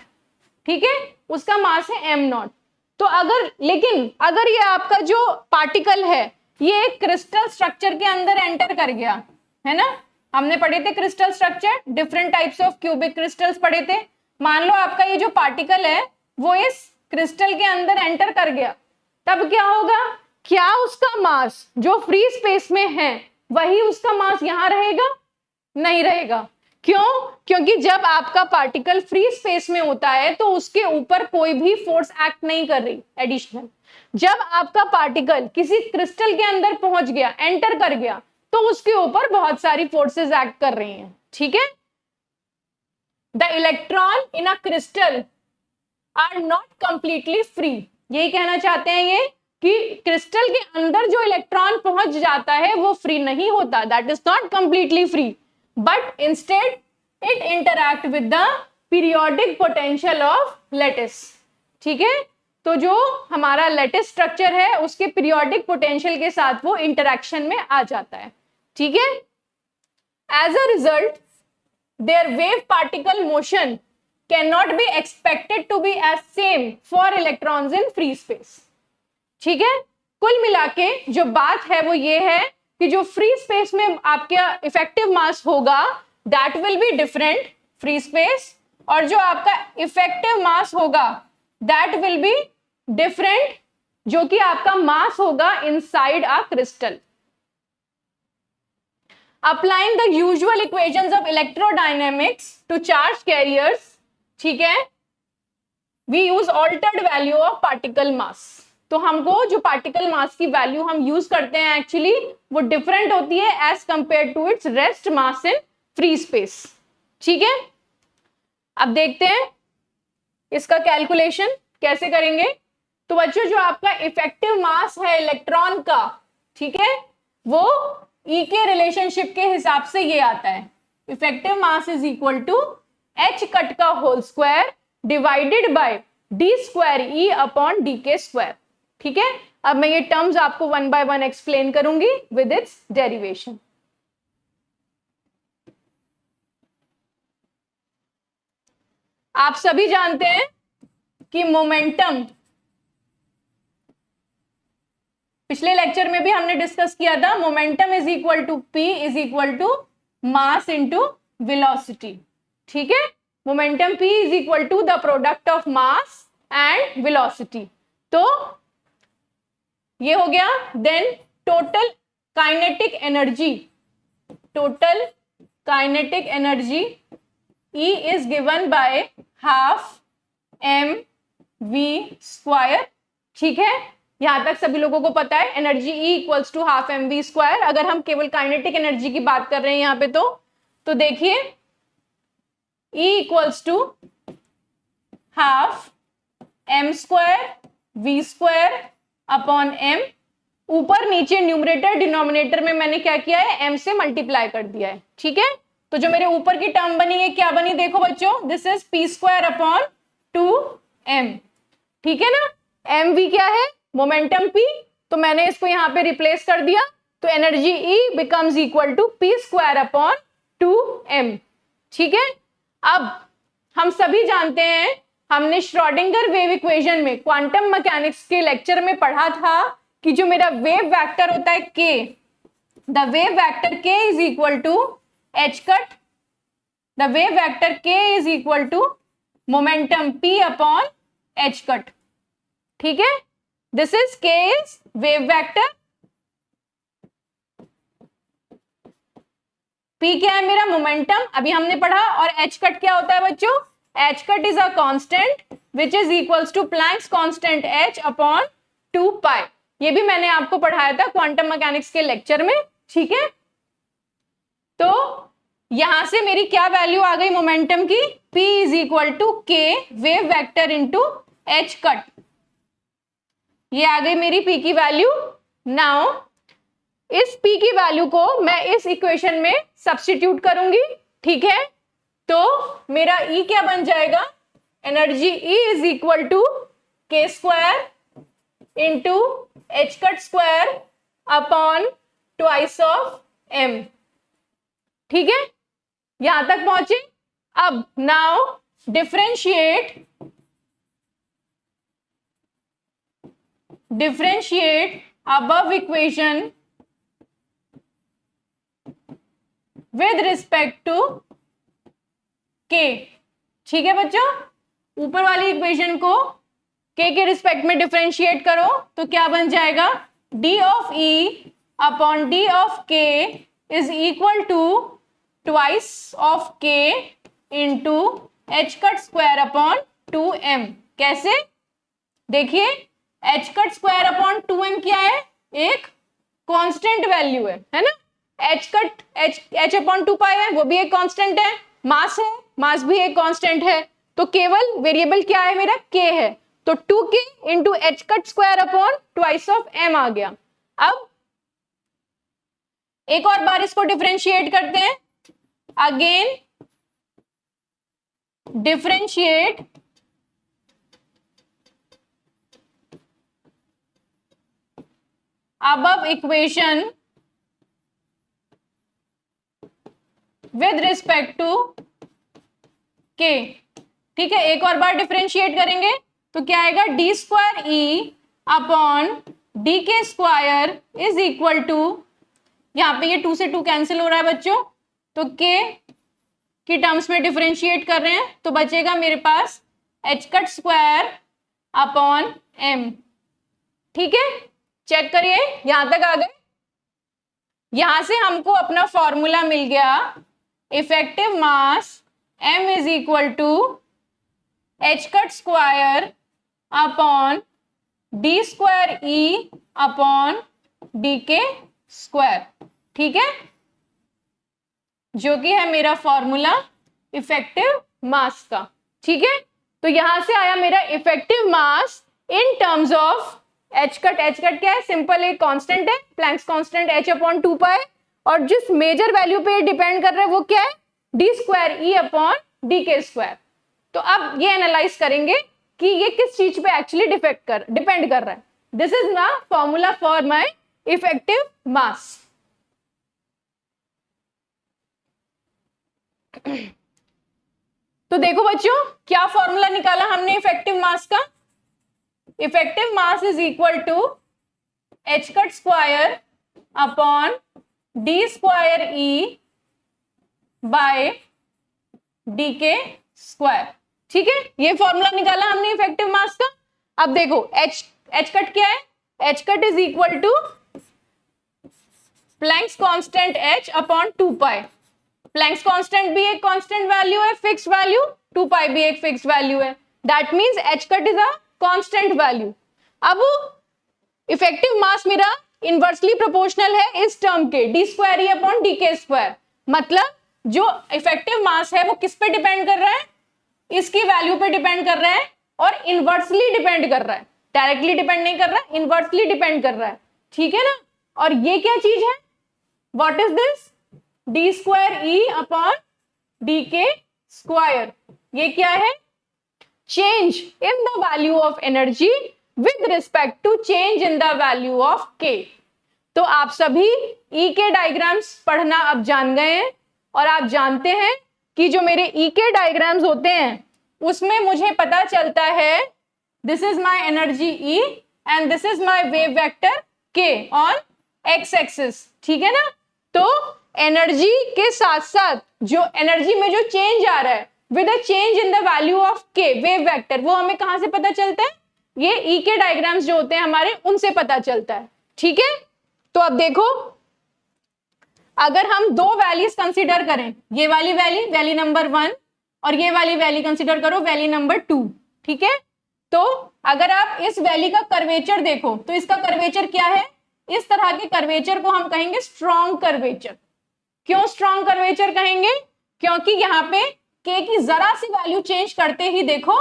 ठीक है, उसका मास है m0। तो लेकिन अगर ये आपका जो पार्टिकल है ये एक क्रिस्टल स्ट्रक्चर के अंदर एंटर कर गया, है ना, हमने पढ़े थे crystal structure, different types of cubic crystals पढ़े थे। मान लो आपका ये जो पार्टिकल है वो इस क्रिस्टल के अंदर एंटर कर गया, तब क्या होगा? क्या उसका मास जो फ्री स्पेस में है वही उसका मास यहां रहेगा? नहीं रहेगा। क्यों? क्योंकि जब आपका पार्टिकल फ्री स्पेस में होता है तो उसके ऊपर कोई भी फोर्स एक्ट नहीं कर रही एडिशनल। जब आपका पार्टिकल किसी क्रिस्टल के अंदर पहुंच गया, एंटर कर गया, तो उसके ऊपर बहुत सारी फोर्सेस एक्ट कर रही हैं। ठीक है, the electron in a crystal are not completely free. यही कहना चाहते हैं ये कि क्रिस्टल के अंदर जो इलेक्ट्रॉन पहुंच जाता है वो फ्री नहीं होता, that is not completely free, but instead it interact with the periodic potential of lattice. ठीक है, तो जो हमारा लैटिस स्ट्रक्चर है उसके पीरियोडिक पोटेंशियल के साथ वो इंटरैक्शन में आ जाता है। ठीक है, as a result their wave particle motion can not be expected to be as same for electrons in free space. ठीक है, कुल मिलाके जो बात है वो ये है कि जो फ्री स्पेस में आपका इफेक्टिव मास होगा that will be different free space, और जो आपका इफेक्टिव मास होगा दैट विल बी डिफरेंट जो कि आपका मास होगा inside a crystal. Applying the usual equations of electrodynamics to charge carriers, ठीक है, we use altered value of particle mass. तो हमको जो पार्टिकल मास की वैल्यू हम यूज करते हैं एक्चुअली वो डिफरेंट होती है as compare to its rest mass in free space. ठीक है, अब देखते हैं इसका कैलकुलेशन कैसे करेंगे। तो बच्चों, जो आपका इफेक्टिव मास है इलेक्ट्रॉन का, ठीक है, वो E के रिलेशनशिप के हिसाब से ये आता है, effective mass is equal to h cut का whole square divided by d square E upon d के स्क्वायर। ठीक है, अब मैं ये टर्म्स आपको वन बाय वन एक्सप्लेन करूंगी विद इट्स डेरिवेशन। आप सभी जानते हैं कि मोमेंटम, पिछले लेक्चर में भी हमने डिस्कस किया था, momentum is equal to p is equal to mass into velocity. ठीक है, momentum p is equal to the product of mass and velocity. तो ये हो गया। Then total kinetic energy, total kinetic energy E is given by half mv square. ठीक है, यहां तक सभी लोगों को पता है energy E equals to half mv square. अगर हम केवल काइनेटिक एनर्जी की बात कर रहे हैं यहाँ पे तो देखिए E equals to half m square v square upon m। ऊपर नीचे न्यूमरेटर डिनोमिनेटर में मैंने क्या किया है, m से मल्टीप्लाई कर दिया है। ठीक है, तो जो मेरे ऊपर की टर्म बनी है क्या बनी, देखो बच्चों, this is P square upon 2m, ठीक है ना। एम वी क्या है, मोमेंटम p, तो मैंने इसको यहाँ पे रिप्लेस कर दिया, तो energy E becomes equal to p square upon 2m, ठीक है। अब हम सभी जानते हैं, हमने श्रोडिंगर वेव इक्वेशन में क्वांटम मैकेनिक्स के लेक्चर में पढ़ा था कि जो मेरा वेव वेक्टर होता है k, the wave vector k is equal to h cut, the wave vector k is equal to momentum p upon h cut, ठीक है। This is k is wave vector, p क्या है मेरा, momentum, अभी हमने पढ़ा, और h कट क्या होता है बच्चों, h cut is a constant which is equals to Planck's constant h upon 2 pi, ये भी मैंने आपको पढ़ाया था क्वांटम मैकेनिक्स के लेक्चर में, ठीक है। तो यहां से मेरी क्या वैल्यू आ गई मोमेंटम की, p is equal to k wave vector into h cut, ये आ गई मेरी p की वैल्यू। नाउ इस p की वैल्यू को मैं इस इक्वेशन में सब्स्टिट्यूट करूंगी, ठीक है। तो मेरा E क्या बन जाएगा, energy E is equal to k square into h cut square upon twice of m, ठीक है, यहां तक पहुंचे। अब now differentiate above equation with respect to k, ठीक है बच्चों। ऊपर वाली इक्वेशन को k के रिस्पेक्ट में डिफरेंशिएट करो तो क्या बन जाएगा, d of E upon d of k is equal to twice of k into h cut square upon 2m। कैसे, देखिए h cut square upon 2m क्या है, एक कांस्टेंट वैल्यू है ना, h कट h अपॉन 2 पाई है, वो भी एक कांस्टेंट है, मास है, मास भी एक कांस्टेंट है, तो केवल वेरिएबल क्या है मेरा, k है, तो 2k into h cut square upon twice of m आ गया। अब एक और बार इसको डिफरेंशिएट करते हैं, again differentiate above equation with respect to k, ठीक है। एक और बार डिफरेंशिएट करेंगे तो क्या आएगा, D square E upon d के स्क्वायर इज इक्वल टू, यहाँ पे ये 2 से 2 कैंसिल हो रहा है बच्चों, तो k की टर्म्स में डिफरेंशिएट कर रहे हैं तो बचेगा मेरे पास h cut square upon m, ठीक है। चेक करिए यहां तक आ गए, यहां से हमको अपना फॉर्मूला मिल गया, effective mass m is equal to h cut square upon d square E upon d के स्क्वायर, ठीक है, जो कि है मेरा फॉर्मूला इफेक्टिव मास का, ठीक है। तो यहां से आया मेरा effective mass in terms of h cut क्या है, सिंपल एक कांस्टेंट है, प्लैंक्स कांस्टेंट h अपॉन 2 पाई, और जिस मेजर वैल्यू पे डिपेंड कर रहा है वो क्या है, D square E upon d के स्क्वायर। तो अब ये एनालाइज करेंगे कि ये किस चीज पे एक्चुअली डिपेंड कर रहा है। दिस इज ना फॉर्मूला फॉर माय इफेक्टिव मास। तो देखो बच्चों क्या फॉर्मूला निकाला हमने इफेक्टिव मास का, effective mass is equal to h cut square upon d square E by d के स्क्वायर, ठीक है, ये फॉर्मूला निकाला हमने इफेक्टिव मास का। अब देखो h कट क्या है, h cut is equal to Planck's constant h upon 2 pi, Planck's constant भी एक कांस्टेंट वैल्यू है, फिक्स वैल्यू, 2 पाई भी एक फिक्स वैल्यू है, that means h cut is a constant value. अब इफेक्टिव मास मेरा इनवर्सली प्रोपोर्शनल है इस टर्म के, d square E upon d के स्क्वायर, मतलब जो इफेक्टिव मास है वो किस पे डिपेंड कर रहा है, इसकी वैल्यू पे डिपेंड कर रहा है, और इनवर्सली डिपेंड कर रहा है, डायरेक्टली डिपेंड नहीं कर रहा है, इनवर्सली डिपेंड कर रहा है, ठीक है ना। और ये क्या चीज है, what is this, d square E upon d के स्क्वायर। ये क्या है? Change in the value of energy with respect to change in the value of k. तो आप सभी ई के डायग्राम्स पढ़ना अब जान गए हैं, और आप जानते हैं कि जो मेरे ई के डायग्राम्स होते हैं उसमें मुझे पता चलता है this is my energy E and this is my wave vector के ऑन एक्स एक्सिस, ठीक है ना। तो एनर्जी के साथ साथ जो एनर्जी में जो चेंज आ रहा है with a change in the value of के वेव वेक्टर, वो हमें कहां से पता चलता है? ये ई के डायग्राम्स जो होते हैं हमारे, उनसे पता चलता है, ठीक है। तो अब देखो, अगर हम दो वैल्यूज कंसीडर करें, ये वाली वैली नंबर 1 और ये वाली वैली कंसीडर करो वैली नंबर 2, ठीक है। तो अगर आप इस वैली का कर्वेचर देखो तो इसका कर्वेचर क्या है? इस तरह के कर्वेचर को हम कहेंगे स्ट्रॉन्ग कर्वेचर। क्यों स्ट्रॉन्ग कर्वेचर कहेंगे? क्योंकि यहाँ पे के की जरा सी वैल्यू चेंज करते ही देखो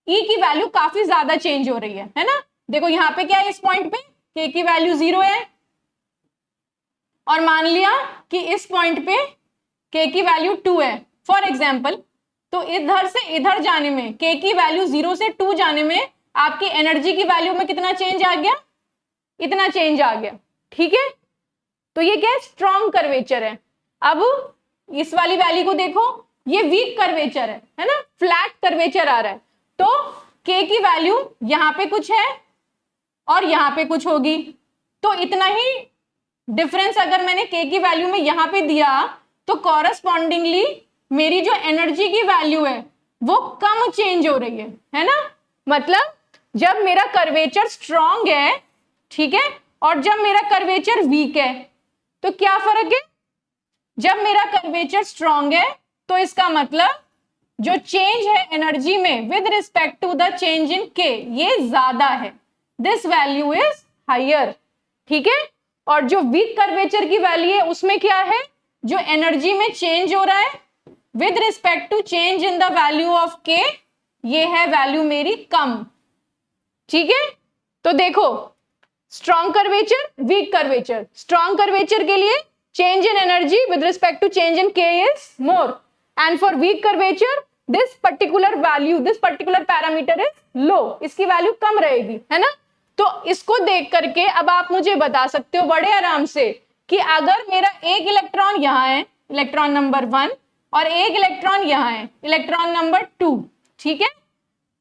ई की वैल्यू काफी ज्यादा चेंज हो रही है ना। देखो यहाँ पे क्या है, इस पॉइंट पे के की वैल्यू 0 है, और मान लिया कि इस पॉइंट पे के की वैल्यू 2 है फॉर एग्जाम्पल। तो इधर से इधर जाने में, के की वैल्यू 0 से 2 जाने में आपकी एनर्जी की वैल्यू में कितना चेंज आ गया? इतना चेंज आ गया, ठीक है। तो ये क्या है? स्ट्रॉन्ग कर्वेचर है। अब इस वाली वैल्यू को देखो, ये वीक कर्वेचर है ना, फ्लैट कर्वेचर आ रहा है। तो के की वैल्यू यहां पे कुछ है और यहां पे कुछ होगी, तो इतना ही डिफरेंस अगर मैंने के की वैल्यू में यहां पे दिया तो कॉरस्पॉन्डिंगली मेरी जो एनर्जी की वैल्यू है वो कम चेंज हो रही है ना। मतलब जब मेरा कर्वेचर स्ट्रॉन्ग है, ठीक है, और जब मेरा कर्वेचर वीक है तो क्या फर्क है? जब मेरा कर्वेचर स्ट्रॉन्ग है तो इसका मतलब जो चेंज है एनर्जी में with respect to the change in k, ये ज्यादा है, दिस वैल्यू इज हायर, ठीक है। और जो वीक कर्वेचर की वैल्यू है उसमें क्या है? जो एनर्जी में चेंज हो रहा है with respect to change in the value of k, ये है वैल्यू मेरी कम, ठीक है। तो देखो, strong curvature, weak curvature. Strong curvature के लिए change in energy with respect to change in K is more, and for weak curvature this particular value, this particular parameter is low, इसकी वैल्यू कम रहेगी, है ना। तो इसको देख करके अब आप मुझे बता सकते हो बड़े आराम से कि अगर मेरा एक इलेक्ट्रॉन यहाँ है, इलेक्ट्रॉन नंबर 1, और एक इलेक्ट्रॉन यहाँ है, इलेक्ट्रॉन नंबर 2, ठीक है।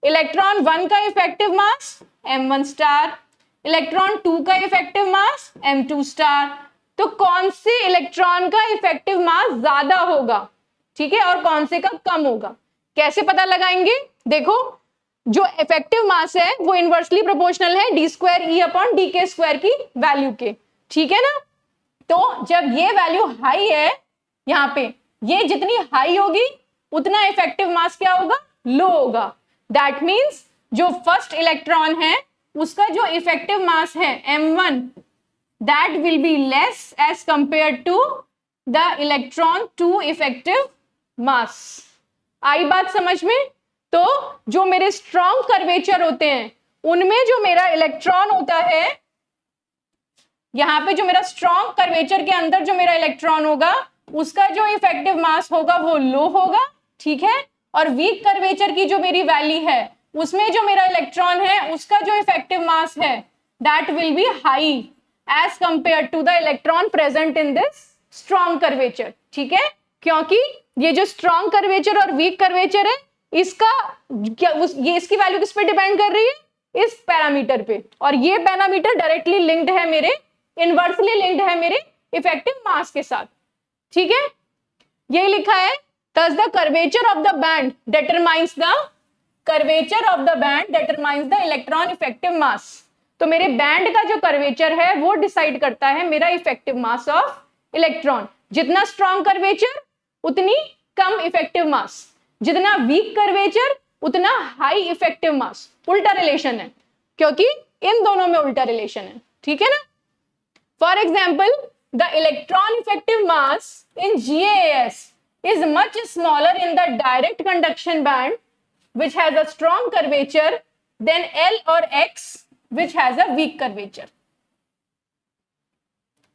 इलेक्ट्रॉन 1 का इफेक्टिव मास m1 स्टार, इलेक्ट्रॉन 2 का इफेक्टिव मास m2 स्टार। तो कौन से इलेक्ट्रॉन का इफेक्टिव मास ज्यादा होगा, ठीक है, और कौन से का कम होगा? कैसे पता लगाएंगे? देखो, जो इफेक्टिव मास है वो इनवर्सली प्रोपोर्शनल है D square E upon d के स्क्वायर की वैल्यू के, ठीक है ना। तो जब ये वैल्यू हाई है, यहाँ पे ये जितनी हाई होगी उतना इफेक्टिव मास क्या होगा? लो होगा। दैट मीन्स जो फर्स्ट इलेक्ट्रॉन है उसका जो इफेक्टिव मास है m1, that will be less as compared to the electron 2 effective mass। आई बात समझ में? तो जो मेरे स्ट्रॉन्ग कर्वेचर होते हैं उनमें जो मेरा इलेक्ट्रॉन होता है, यहां पे जो मेरा स्ट्रॉन्ग कर्वेचर के अंदर जो मेरा इलेक्ट्रॉन होगा उसका जो इफेक्टिव मास होगा वो लो होगा, ठीक है। और वीक कर्वेचर की जो मेरी वैल्यू है उसमें जो मेरा इलेक्ट्रॉन है उसका जो इफेक्टिव मास है that will be high as compared to the electron present in this strong curvature, ठीक है। क्योंकि ये जो strong curvature और weak curvature है, इसका क्या ये इसकी वैल्यू किस पे डिपेंड कर रही है? इस पैरामीटर पे, और ये पैरामीटर डायरेक्टली लिंक्ड है मेरे, इनवर्सली लिंक्ड है मेरे इफेक्टिव मास के साथ, ठीक है। ये लिखा है thus the curvature of the band determines the curvature of the band determines the electron effective mass। तो मेरे बैंड का जो कर्वेचर है वो डिसाइड करता है मेरा इफेक्टिव मास ऑफ इलेक्ट्रॉन। जितना स्ट्रॉन्ग कर्वेचर उतनी कम इफेक्टिव मास, जितना वीक कर्वेचर उतना हाई इफेक्टिव मास। उल्टा रिलेशन है, क्योंकि इन दोनों में उल्टा रिलेशन है, ठीक है ना। For example, the electron effective mass in GaAs is much smaller in the direct conduction band which has a strong curvature than L or X which has a weak curvature।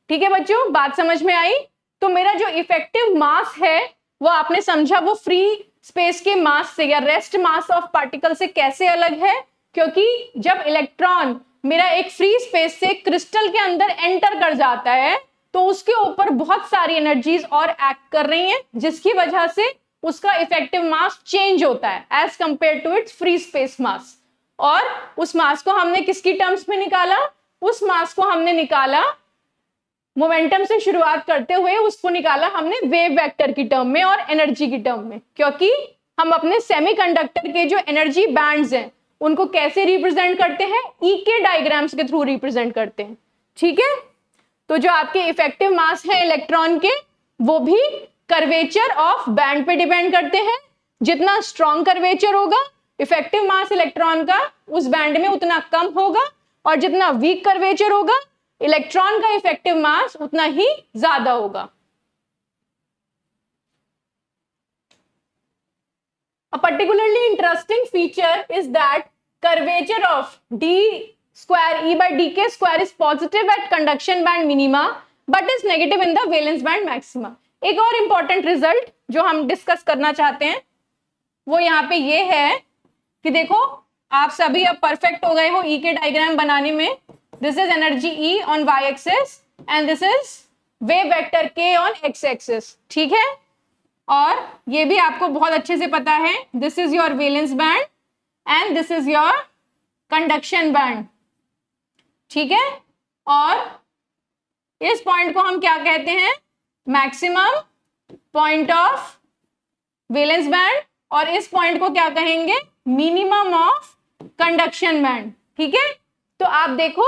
ठीक है बच्चों, बात समझ में आई? तो मेरा जो इफेक्टिव मास है वो आपने समझा वो फ्री स्पेस के मास से या रेस्ट मास ऑफ पार्टिकल से कैसे अलग है, क्योंकि जब इलेक्ट्रॉन मेरा एक फ्री स्पेस से क्रिस्टल के अंदर एंटर कर जाता है तो उसके ऊपर बहुत सारी एनर्जीज और एक्ट कर रही हैं, जिसकी वजह से उसका इफेक्टिव मास चेंज होता है as compare to its free space mass. और उस मास को हमने किसकी टर्म्स में निकाला? उस मास को हमने निकाला मोमेंटम से शुरुआत करते हुए, उसको निकाला हमने वेव वेक्टर की टर्म में और एनर्जी की टर्म में, क्योंकि हम अपने सेमीकंडक्टर के जो एनर्जी बैंड्स हैं उनको कैसे रिप्रेजेंट करते हैं? ई के डायग्राम्स के थ्रू रिप्रेजेंट करते हैं। ठीक है, तो जो आपके इफेक्टिव मास है इलेक्ट्रॉन के वो भी कर्वेचर ऑफ बैंड पे डिपेंड करते हैं। जितना स्ट्रॉन्ग कर्वेचर होगा इफेक्टिव मास इलेक्ट्रॉन का उस बैंड में उतना कम होगा, और जितना वीक कर्वेचर होगा इलेक्ट्रॉन का इफेक्टिव मास उतना ही ज्यादा होगा। A particularly interesting feature is that curvature of d square E by dk square is positive at conduction band minima but is negative in the valence band maxima। एक और important result जो हम discuss करना चाहते हैं वो यहाँ पे ये है कि देखो आप सभी अब परफेक्ट हो गए हो E के डायग्राम बनाने में। This is energy E on y axis and this is wave vector K on x axis. ठीक है, और ये भी आपको बहुत अच्छे से पता है this is your valence band and this is your conduction band. ठीक है, और इस पॉइंट को हम क्या कहते हैं? Maximum point of valence band, और इस पॉइंट को क्या कहेंगे? Minimum of conduction band. ठीक है, तो आप देखो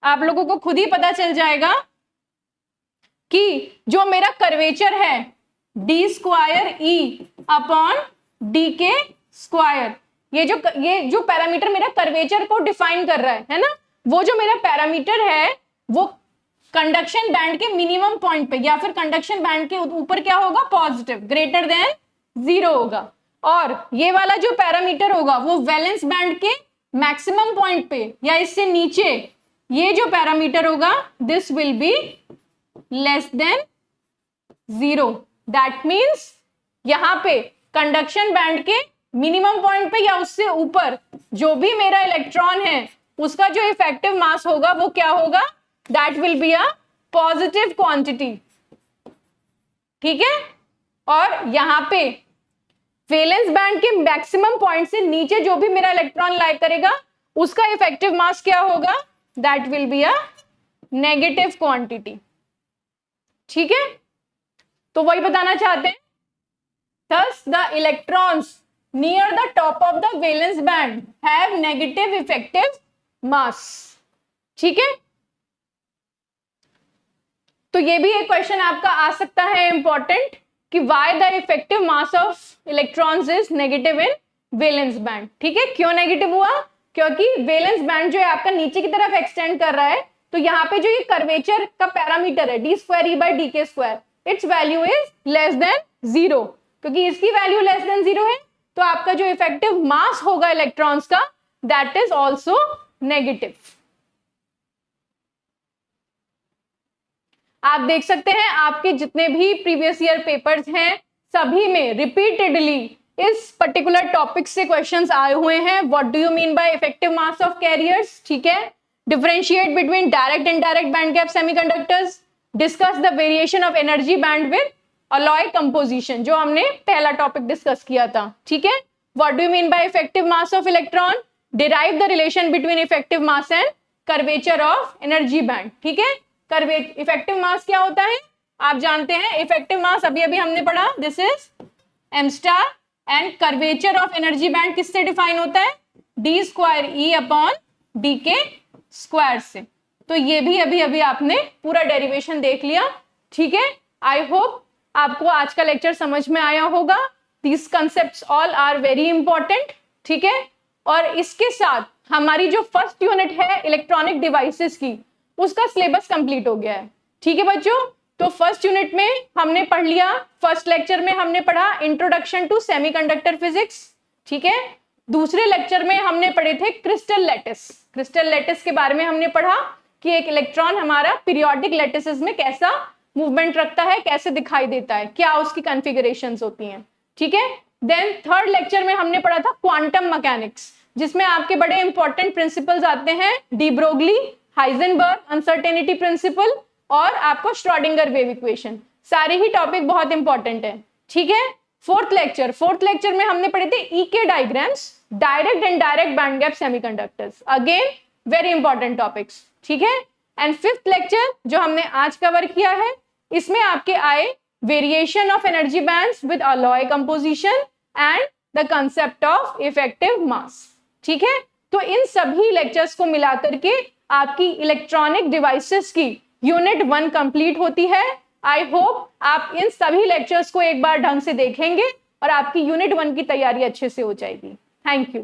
आप लोगों को खुद ही पता चल जाएगा कि जो मेरा कर्वेचर है D square E upon d के स्क्वायर, ये जो पैरामीटर मेरा कर्वेचर को डिफाइन कर रहा है ना, वो जो मेरा पैरामीटर है वो कंडक्शन बैंड के मिनिमम पॉइंट पे या फिर कंडक्शन बैंड के ऊपर क्या होगा? पॉजिटिव, ग्रेटर देन 0 होगा। और ये वाला जो पैरामीटर होगा वो वैलेंस बैंड के मैक्सिमम पॉइंट पे या इससे नीचे ये जो पैरामीटर होगा this will be less than 0। That means यहां पे कंडक्शन बैंड के मिनिमम पॉइंट पे या उससे ऊपर जो भी मेरा इलेक्ट्रॉन है उसका जो इफेक्टिव मास होगा वो क्या होगा? That will be a positive quantity. ठीक है, और यहां पे वैलेंस बैंड के मैक्सिमम पॉइंट से नीचे जो भी मेरा इलेक्ट्रॉन लाई करेगा उसका इफेक्टिव मास क्या होगा? That will be a negative quantity. ठीक है, तो वही बताना चाहते हैं। Thus, the electrons near the top of the valence band have negative effective mass। ठीक है, तो ये भी एक क्वेश्चन आपका आ सकता है इंपॉर्टेंट कि why the effective mass of electrons is negative in valence band। ठीक है, क्यों नेगेटिव हुआ? क्योंकि वैलेंस बैंड जो है आपका नीचे की तरफ एक्सटेंड कर रहा है, तो यहाँ पे जो ये कर्वेचर का पैरामीटर है D square E by D के square, its value is less than 0। क्योंकि इसकी वैल्यू लेस देन 0 है तो आपका जो इफेक्टिव मास होगा इलेक्ट्रॉन्स का दैट इज ऑल्सो नेगेटिव। आप देख सकते हैं आपके जितने भी प्रीवियस ईयर पेपर्स हैं सभी में रिपीटेडली इस पर्टिकुलर टॉपिक से क्वेश्चंस आए हुए हैं। What do you mean by effective mass of carriers? ठीक है, differentiate between direct and indirect band gap semiconductors, discuss the variation of energy band with alloy composition, जो हमने पहला टॉपिक डिस्कस किया था। ठीक है, what do you mean by effective mass of electron, derive the relation between effective mass and curvature of energy band. ठीक है, effective मास क्या होता है आप जानते हैं। इफेक्टिव मास अभी अभी हमने पढ़ा, this is m star, and curvature of energy band किससे डिफाइन होता है? D square E upon d के स्क्वायर से। तो ये भी अभी अभी आपने पूरा डेरिवेशन देख लिया। ठीक है, आई होप आपको आज का लेक्चर समझ में आया होगा। These concepts all are very important. ठीक है, और इसके साथ हमारी जो फर्स्ट यूनिट है इलेक्ट्रॉनिक डिवाइसेस की उसका सिलेबस कंप्लीट हो गया है। ठीक है बच्चों, तो फर्स्ट यूनिट में हमने पढ़ लिया, फर्स्ट लेक्चर में हमने पढ़ा इंट्रोडक्शन टू सेमीकंडक्टर फिजिक्स। ठीक है, दूसरे लेक्चर में हमने पढ़े थे क्रिस्टल लैटिस। क्रिस्टल लैटिस के बारे में हमने पढ़ा कि एक इलेक्ट्रॉन हमारा पीरियोडिक लैटिसेस में कैसा मूवमेंट रखता है, कैसे दिखाई देता है, क्या उसकी कॉन्फ़िगरेशंस होती हैं, ठीक है। देन थर्ड लेक्चर में हमने पढ़ा था क्वांटम मैकेनिक्स, जिसमें आपके बड़े इंपॉर्टेंट प्रिंसिपल्स आते हैं, de Broglie, Heisenberg, uncertainty principle और आपको श्रोडिंगर वेव इक्वेशन। सारे ही टॉपिक बहुत इंपॉर्टेंट है, ठीक है। फोर्थ लेक्चर में हमने पढ़े थे ईके diagrams, direct and direct band gap semiconductors, again very important topics, ठीक है। एंड फिफ्थ लेक्चर जो हमने आज कवर किया है, इसमें आपके आए variation of energy bands with alloy composition and the concept of effective mass, ठीक है। तो इन सभी लेक्चर्स को मिलाकर के आपकी इलेक्ट्रॉनिक डिवाइसेस की यूनिट 1 कंप्लीट होती है। आई होप आप इन सभी लेक्चर्स को एक बार ढंग से देखेंगे और आपकी यूनिट 1 की तैयारी अच्छे से हो जाएगी। Thank you.